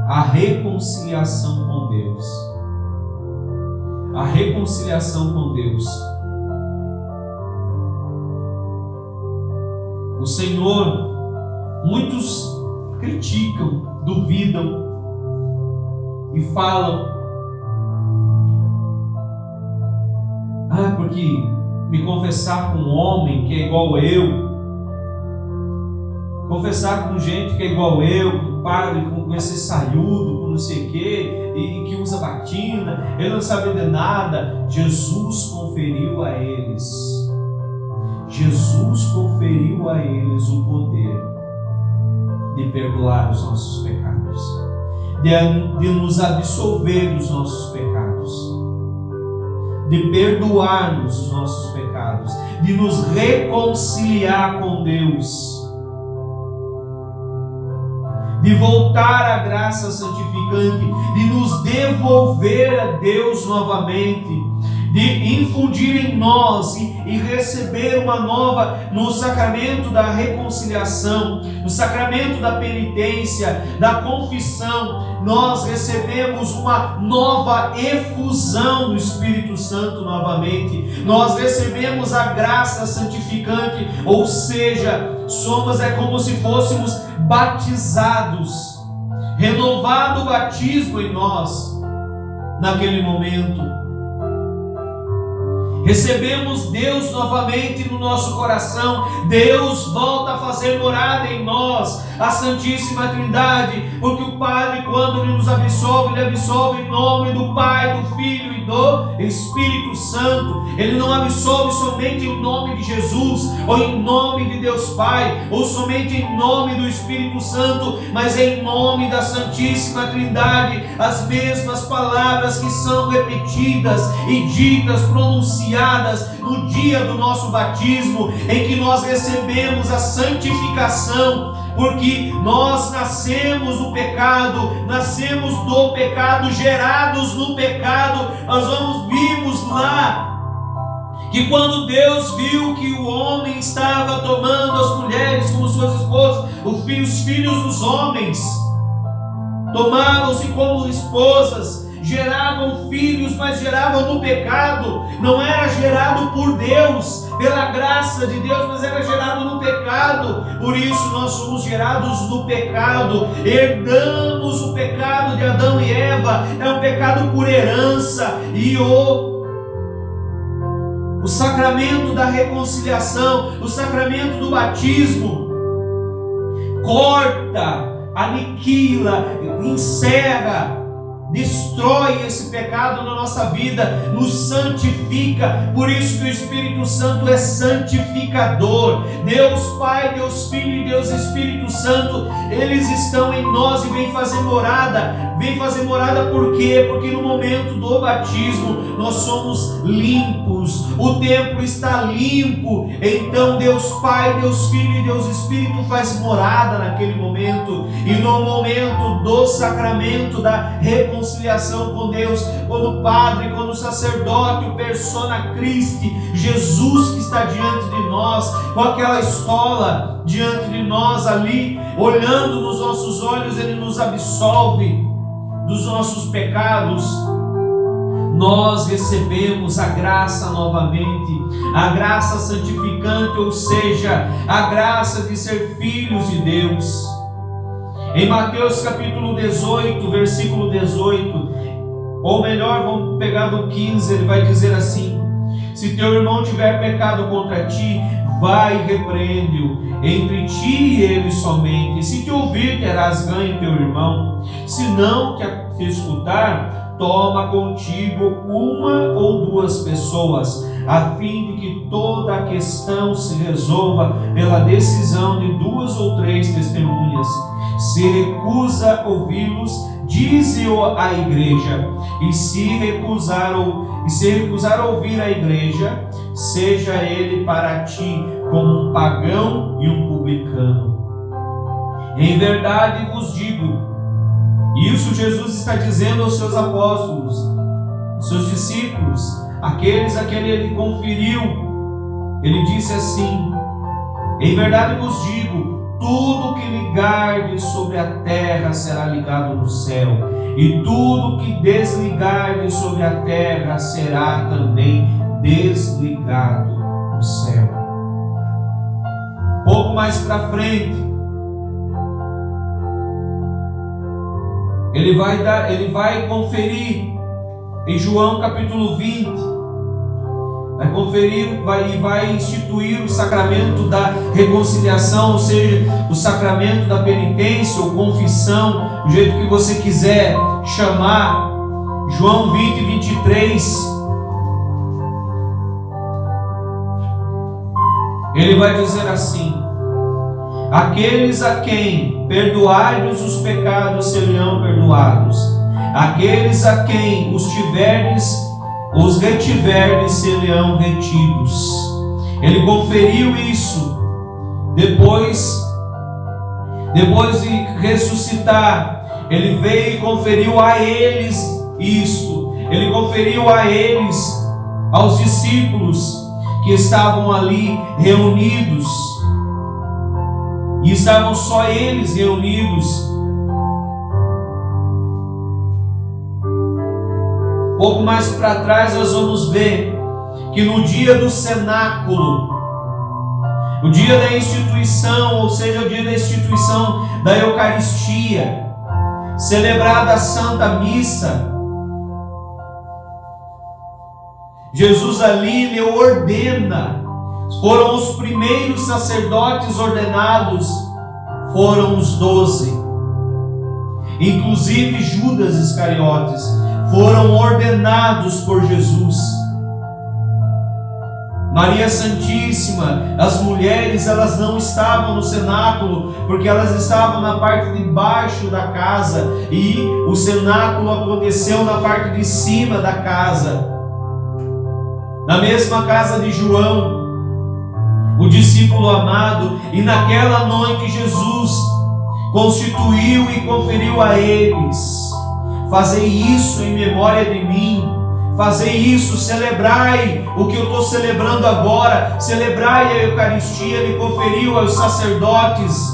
a reconciliação com Deus. A reconciliação com Deus. O Senhor, muitos criticam, duvidam e falam: porque me confessar com um homem que é igual eu, confessar com gente que é igual eu, com padre, com esse saiudo, com não sei o quê, e que usa batina, ele não sabe de nada. Jesus conferiu a eles o poder de perdoar os nossos pecados, de nos absolver dos nossos pecados, de perdoar-nos os nossos pecados, de nos reconciliar com Deus, de voltar à graça santificante, de nos devolver a Deus novamente, de infundir em nós e receber uma nova, no sacramento da reconciliação, no sacramento da penitência, da confissão, nós recebemos uma nova efusão do Espírito Santo novamente, nós recebemos a graça santificante, ou seja, é como se fôssemos batizados, renovado o batismo em nós. Naquele momento recebemos Deus novamente no nosso coração. Deus volta a fazer morada em nós, a Santíssima Trindade, porque o Padre, quando Ele nos absolve, Ele absolve em nome do Pai, do Filho e do Espírito Santo. Ele não absolve somente em nome de Jesus, ou em nome de Deus Pai, ou somente em nome do Espírito Santo, mas em nome da Santíssima Trindade. As mesmas palavras que são repetidas e ditas, pronunciadas no dia do nosso batismo, em que nós recebemos a santificação, porque nós nascemos do pecado, gerados no pecado. Nós vimos lá que quando Deus viu que o homem estava tomando as mulheres como suas esposas, os filhos dos homens tomavam-se como esposas, geravam filhos, mas geravam no pecado. Não era gerado por Deus, pela graça de Deus, mas era gerado no pecado. Por isso nós somos gerados no pecado, herdamos o pecado de Adão e Eva. É um pecado por herança. E o sacramento da reconciliação, o sacramento do batismo, corta, aniquila, encerra, destrói esse pecado na nossa vida, nos santifica. Por isso que o Espírito Santo é santificador. Deus Pai, Deus Filho e Deus Espírito Santo, eles estão em nós e vêm fazer morada. Vem fazer morada por quê? Porque no momento do batismo nós somos limpos, o templo está limpo. Então Deus Pai, Deus Filho e Deus Espírito faz morada naquele momento. E no momento do sacramento da reconciliação com Deus, quando o Padre, quando o sacerdote, o persona Christi, Jesus que está diante de nós, com aquela estola diante de nós ali, olhando nos nossos olhos, Ele nos absolve dos nossos pecados. Nós recebemos a graça novamente, a graça santificante, ou seja, a graça de ser filhos de Deus. Em Mateus capítulo 18, versículo 18, ou melhor, vamos pegar do 15, ele vai dizer assim: se teu irmão tiver pecado contra ti, vai e repreende-o, entre ti e ele somente. E se te ouvir, terás ganho teu irmão. Se não te escutar, toma contigo uma ou duas pessoas, a fim de que toda a questão se resolva pela decisão de 2 ou 3 testemunhas. Se recusa ouvi-los, dize-o à igreja. E se recusar ouvir a igreja, seja ele para ti como um pagão e um publicano. Em verdade vos digo, isso Jesus está dizendo aos seus apóstolos, aos seus discípulos, aqueles a quem ele conferiu. Ele disse assim: em verdade vos digo, tudo que ligardes sobre a terra será ligado no céu, e tudo que desligardes sobre a terra será também desligado no céu. Pouco mais para frente, ele vai conferir em João capítulo 20. Vai conferir e vai instituir o sacramento da reconciliação, ou seja, o sacramento da penitência ou confissão, do jeito que você quiser chamar. João 20, 23. Ele vai dizer assim: aqueles a quem perdoardes os pecados serão perdoados, aqueles a quem os retiverdes serão retidos. Ele conferiu isso depois de ressuscitar. Ele veio e conferiu a eles isto. Ele conferiu a eles, aos discípulos que estavam ali reunidos, e estavam só eles reunidos. Pouco mais para trás nós vamos ver que no dia do cenáculo, o dia da instituição, ou seja, o dia da instituição da Eucaristia, celebrada a Santa Missa, Jesus ali ordena. Foram os primeiros sacerdotes ordenados, foram os 12. Inclusive Judas Iscariotes foram ordenados por Jesus. Maria Santíssima, as mulheres, elas não estavam no cenáculo, porque elas estavam na parte de baixo da casa, e o cenáculo aconteceu na parte de cima da casa. Na mesma casa de João, o discípulo amado, e naquela noite Jesus constituiu e conferiu a eles: fazei isso em memória de mim, fazei isso, celebrai o que eu estou celebrando agora, celebrai a Eucaristia. Ele conferiu aos sacerdotes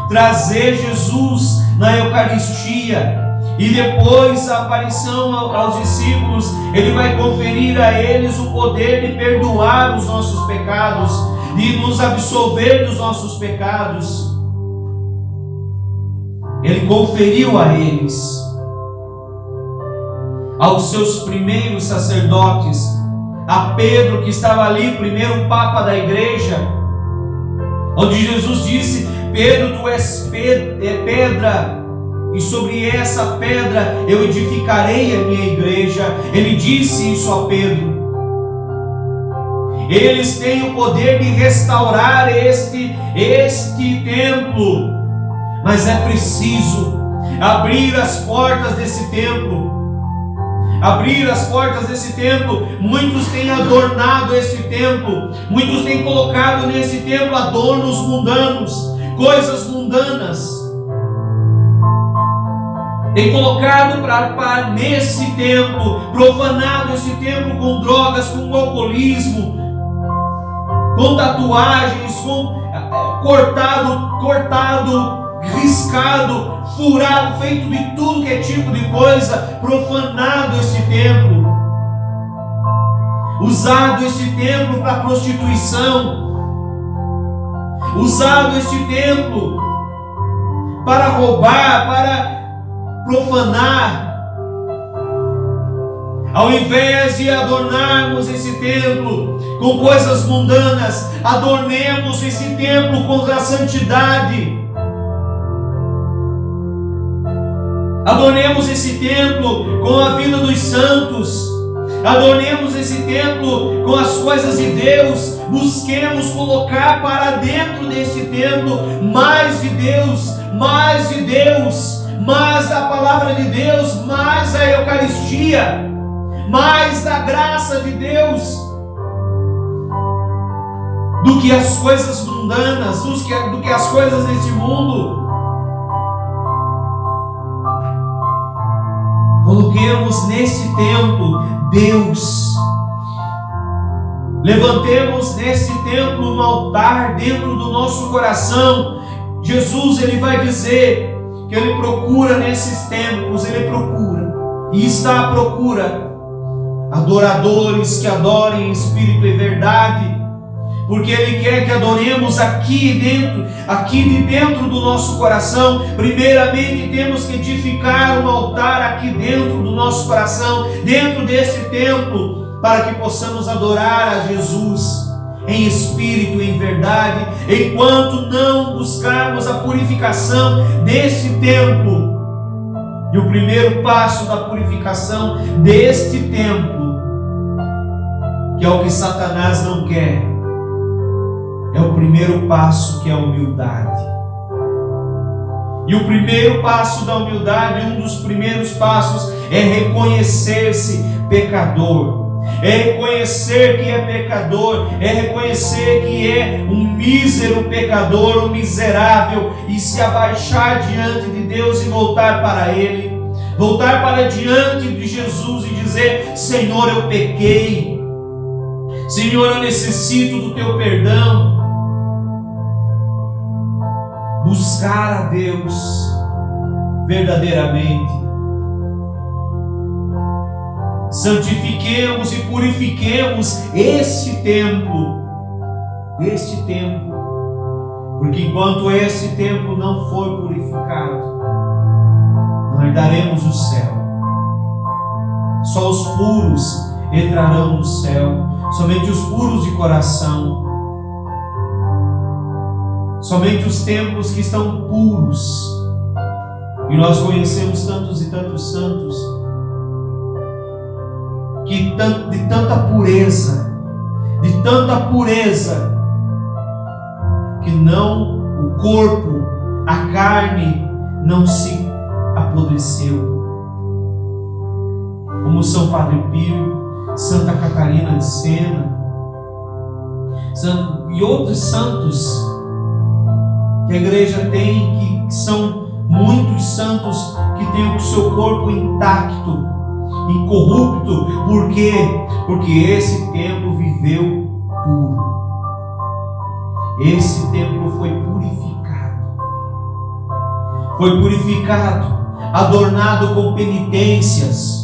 trazer Jesus na Eucaristia. E depois a aparição aos discípulos, ele vai conferir a eles o poder de perdoar os nossos pecados, de nos absolver dos nossos pecados. Ele conferiu a eles, aos seus primeiros sacerdotes, a Pedro, que estava ali, primeiro Papa da igreja, onde Jesus disse: Pedro, tu és pedra, e sobre essa pedra eu edificarei a minha igreja. Ele disse isso a Pedro. Eles têm o poder de restaurar este templo, mas é preciso abrir as portas desse templo. Abrir as portas desse templo. Muitos têm adornado este templo, muitos têm colocado nesse templo adornos mundanos, coisas mundanas. Tem colocado nesse templo, profanado esse templo com drogas, com alcoolismo, com tatuagens, com cortado, riscado, furado, feito de tudo que é tipo de coisa, profanado esse templo, usado esse templo para prostituição, usado esse templo para roubar, para profanar. Ao invés de adornarmos esse templo com coisas mundanas, adornemos esse templo com a santidade. Adornemos esse templo com a vida dos santos. Adornemos esse templo com as coisas de Deus. Busquemos colocar para dentro desse templo mais de Deus, mais de Deus, mais da palavra de Deus, mais da Eucaristia, mais da graça de Deus, do que as coisas mundanas, do que as coisas desse mundo. Coloquemos nesse templo Deus. Levantemos nesse templo um altar dentro do nosso coração. Jesus, ele vai dizer que ele procura nesses templos, ele procura e está à procura adoradores que adorem em espírito e verdade, porque ele quer que adoremos aqui de dentro do nosso coração. Primeiramente temos que edificar um altar aqui dentro do nosso coração, dentro desse templo, para que possamos adorar a Jesus em espírito e em verdade, enquanto não buscarmos a purificação desse templo. E o primeiro passo da purificação deste templo, que é o que Satanás não quer, é o primeiro passo, que é a humildade. E o primeiro passo da humildade, um dos primeiros passos, é reconhecer-se pecador. É reconhecer que é pecador, é reconhecer que é um mísero pecador, um miserável, e se abaixar diante de Deus e voltar para Ele, voltar para diante de Jesus e dizer: Senhor, eu pequei, Senhor, eu necessito do Teu perdão. Buscar a Deus verdadeiramente. Santifiquemos e purifiquemos este templo, porque enquanto este templo não for purificado, não herdaremos o céu. Só os puros entrarão no céu, somente os puros de coração, somente os templos que estão puros. E nós conhecemos tantos e tantos santos que de tanta pureza, que não, o corpo, a carne não se apodreceu, como São Padre Pio, Santa Catarina de Sena, e outros santos que a igreja tem, que são muitos santos que têm o seu corpo intacto, incorrupto. Por quê? Porque esse templo viveu puro. Esse templo foi purificado, adornado com penitências,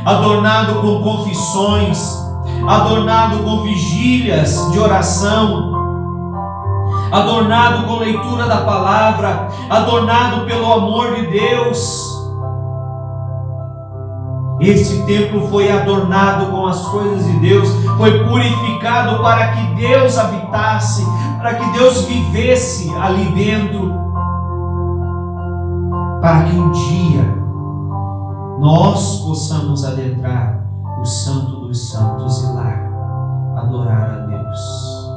adornado com confissões, adornado com vigílias de oração, adornado com leitura da palavra, adornado pelo amor de Deus. Esse templo foi adornado com as coisas de Deus, foi purificado para que Deus habitasse, para que Deus vivesse ali dentro, para que um dia nós possamos adentrar o Santo dos Santos e lá adorar a Deus.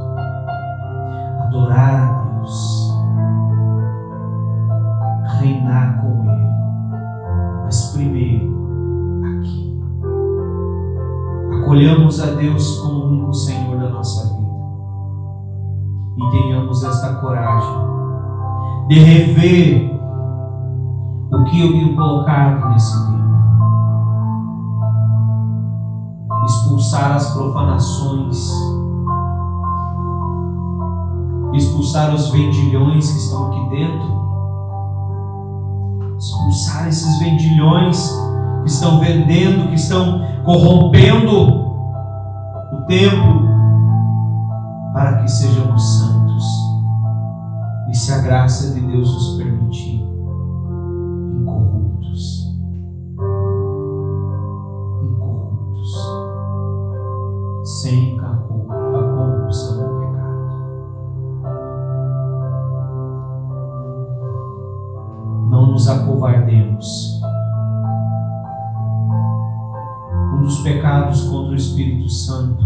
Adorar a Deus. Reinar com Ele. Mas primeiro, aqui. Acolhamos a Deus como o único Senhor da nossa vida. E tenhamos esta coragem de rever o que eu tenho colocado nesse tempo. Expulsar as profanações, expulsar os vendilhões que estão aqui dentro, expulsar esses vendilhões que estão vendendo, que estão corrompendo o templo, para que sejamos santos. E se a graça de Deus nos permitir, incorruptos. Sem a corrupção do pecado. Não nos acovardemos. Um dos pecados contra o Espírito Santo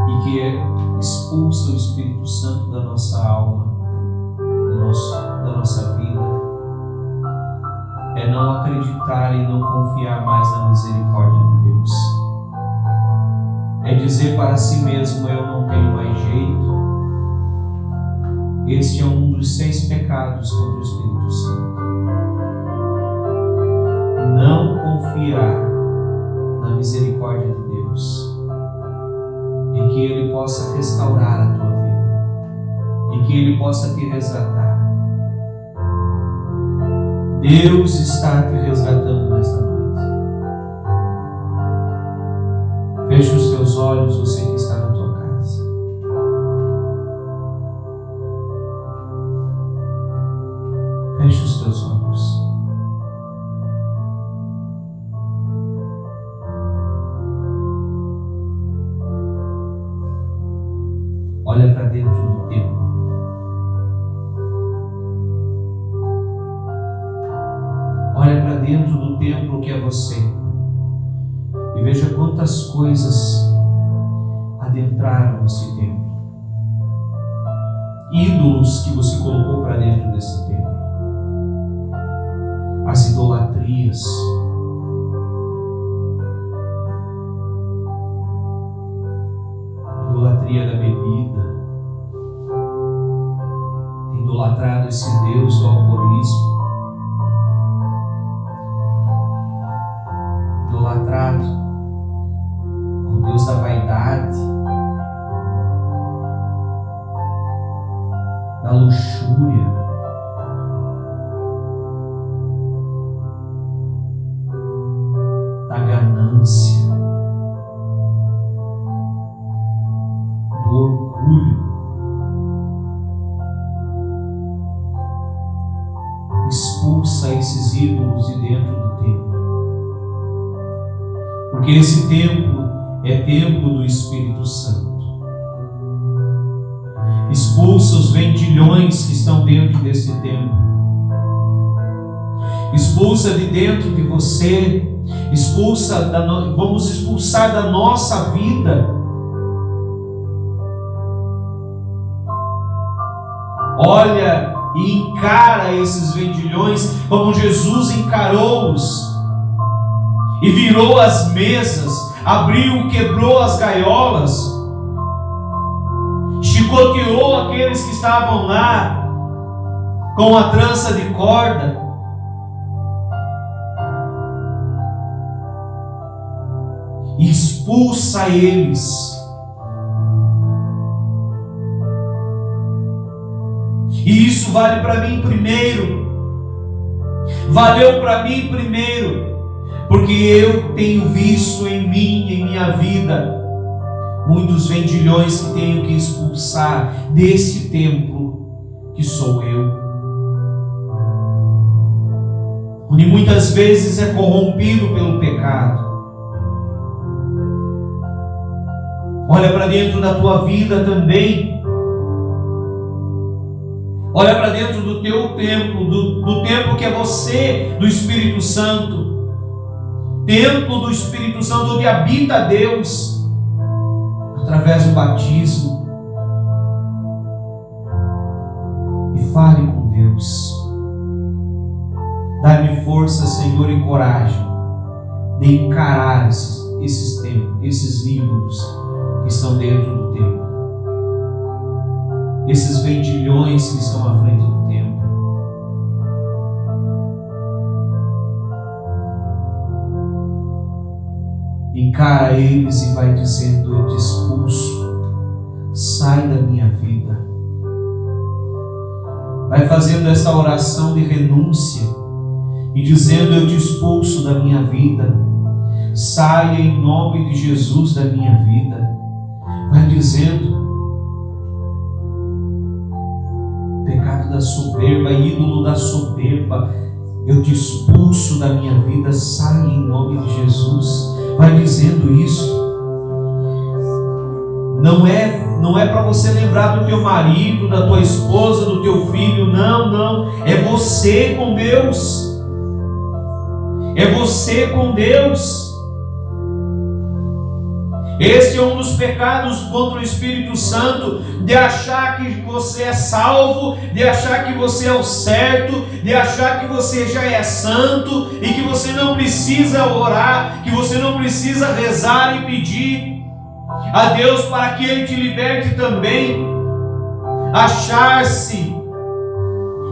e que expulsa o Espírito Santo da nossa alma, da nossa vida, é não acreditar e não confiar mais na misericórdia de Deus. É dizer para si mesmo: eu não tenho mais jeito. Este é um dos 6 pecados contra o Espírito Santo. Não confiar na misericórdia de Deus, em que Ele possa restaurar a tua vida, em que Ele possa te resgatar. Deus está te resgatando nesta noite. Feche os teus olhos, você que está na tua casa. Feche os teus olhos. Olha para dentro do templo. Olha para dentro do templo que é você. E veja quantas coisas adentraram esse templo. Ídolos que você colocou para dentro desse templo. As idolatrias. Idolatria da bebida. Tem idolatrado esse Deus do alcoolismo. Idolatrado o Deus da vaidade, da luxúria, da ganância, do orgulho. Expulsa esses ídolos de dentro do templo. Porque esse templo é templo do Espírito Santo. Expulsa os vendilhões que estão dentro desse templo. Expulsa de dentro de você. Vamos expulsar da nossa vida. Olha e encara esses vendilhões como Jesus encarou-os. E virou as mesas, abriu, quebrou as gaiolas, chicoteou aqueles que estavam lá com a trança de corda. E expulsa eles. E isso vale para mim primeiro. Valeu para mim primeiro. Porque eu tenho visto em mim, em minha vida, muitos vendilhões que tenho que expulsar desse templo que sou eu. Onde muitas vezes é corrompido pelo pecado. Olha para dentro da tua vida também. Olha para dentro do teu templo, do templo que é você, do Espírito Santo. Templo do Espírito Santo, onde habita Deus, através do batismo. E fale com Deus. Dá-me força, Senhor, e coragem de encarar esses templos, esses ídolos que estão dentro do templo. Esses vendilhões que estão à frente do templo. Encara eles e vai dizendo: eu te expulso, sai da minha vida. Vai fazendo essa oração de renúncia e dizendo: eu te expulso da minha vida, saia em nome de Jesus da minha vida. Vai dizendo: pecado da soberba, ídolo da soberba, eu te expulso da minha vida, saia em nome de Jesus. Vai dizendo isso. Não é para você lembrar do teu marido, da tua esposa, do teu filho. Não. É você com Deus. É você com Deus. Esse é um dos pecados contra o Espírito Santo, de achar que você é salvo, de achar que você é o certo, de achar que você já é santo e que você não precisa orar, que você não precisa rezar e pedir a Deus para que Ele te liberte também. Achar-se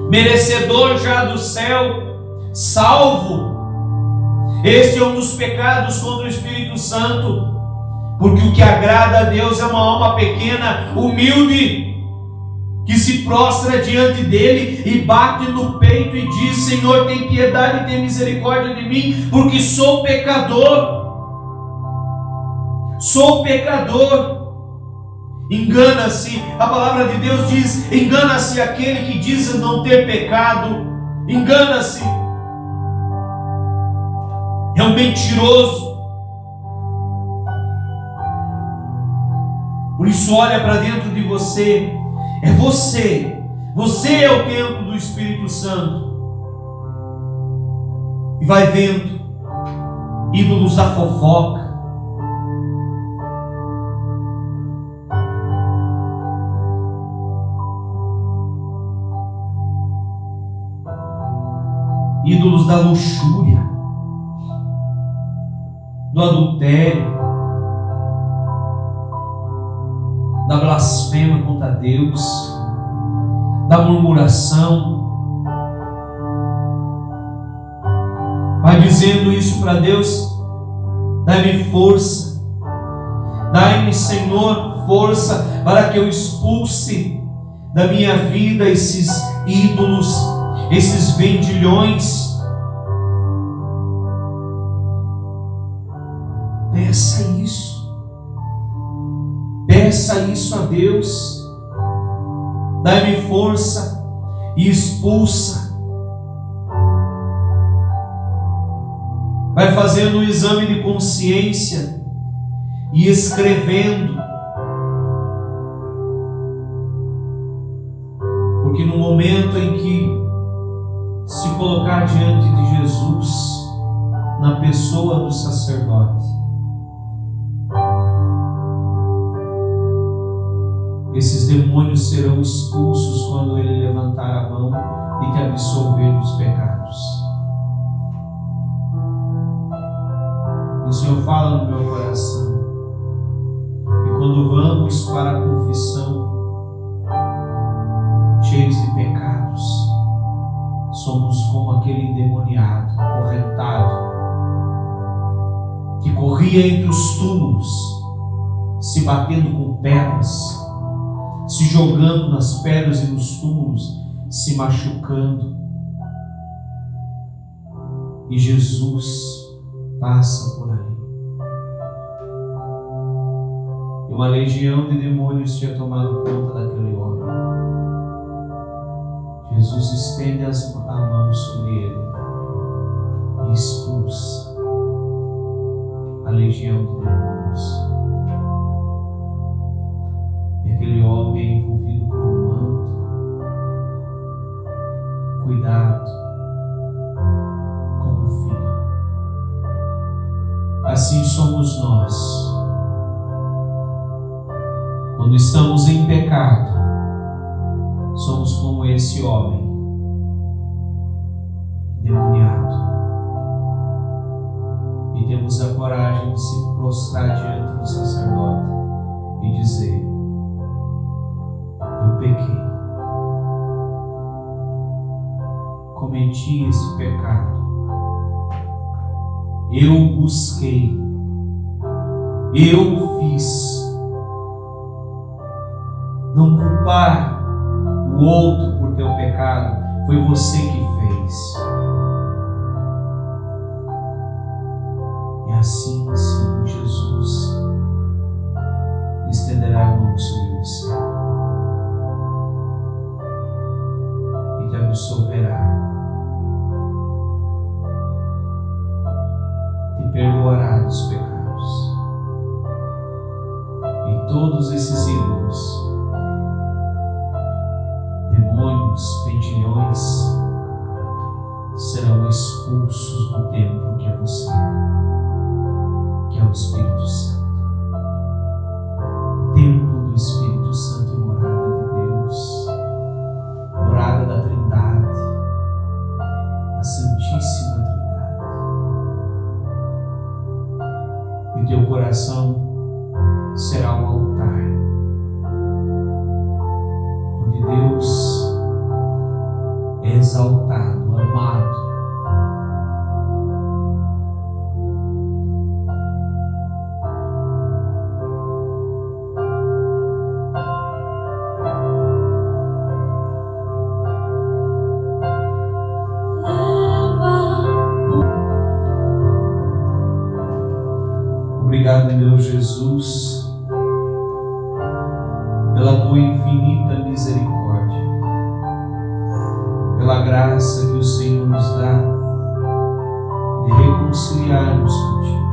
merecedor já do céu, salvo. Este é um dos pecados contra o Espírito Santo. Porque o que agrada a Deus é uma alma pequena, humilde, que se prostra diante dele e bate no peito e diz: Senhor, tem piedade e tem misericórdia de mim, porque sou pecador. Sou pecador. Engana-se, a palavra de Deus diz: engana-se aquele que diz não ter pecado. Engana-se. É um mentiroso. Por isso, olha para dentro de você. É você. Você é o templo do Espírito Santo. E vai vendo ídolos da fofoca. Ídolos da luxúria, do adultério, da blasfêmia contra Deus, da murmuração. Vai dizendo isso para Deus: dai-me força, dai-me, Senhor, força para que eu expulse da minha vida esses ídolos, esses vendilhões. Peça isso. Peça isso a Deus. Dai-me força e expulsa. Vai fazendo um exame de consciência e escrevendo. Porque no momento em que se colocar diante de Jesus, na pessoa do sacerdote, esses demônios serão expulsos quando ele levantar a mão e te absolver dos pecados. O Senhor fala no meu coração. E quando vamos para a confissão, cheios de pecados, somos como aquele endemoniado, acorrentado, que corria entre os túmulos, se batendo com pedras, se jogando nas pedras e nos túmulos, se machucando. E Jesus passa por ali. E uma legião de demônios tinha tomado conta daquele homem. Jesus estende a mão sobre ele e expulsa a legião de demônios. E aquele homem é envolvido por um manto somos nós. Quando estamos em pecado, somos como esse homem endemoniado. E temos a coragem de se prostrar diante do sacerdote e dizer: eu pequei, cometi esse pecado, eu busquei, eu fiz. Não culpar o outro por teu pecado, foi você que fez. E assim, sim, Jesus estenderá a mão sobre você e te absolverá, te perdoará dos pecados. E todos esses ídolos, demônios, feitiços, serão expulsos do templo que é você, que é o Espírito Santo. Templo do Espírito Santo e morada de Deus, morada da Trindade, a Santíssima Trindade. E teu coração será um altar onde Deus é exaltado, amado. Obrigado, meu Jesus, pela tua infinita misericórdia, pela graça que o Senhor nos dá de reconciliarmos contigo.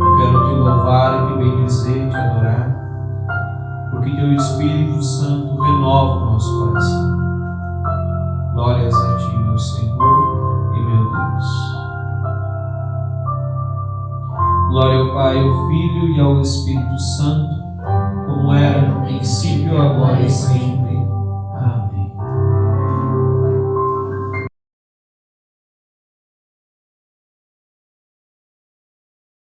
Eu quero te louvar e te bendizer, te adorar, porque teu Espírito Santo renova o nosso coração. Glórias a ti, meu Senhor e meu Deus. Glória ao Pai, ao Filho e ao Espírito Santo, como era no princípio, agora e sempre,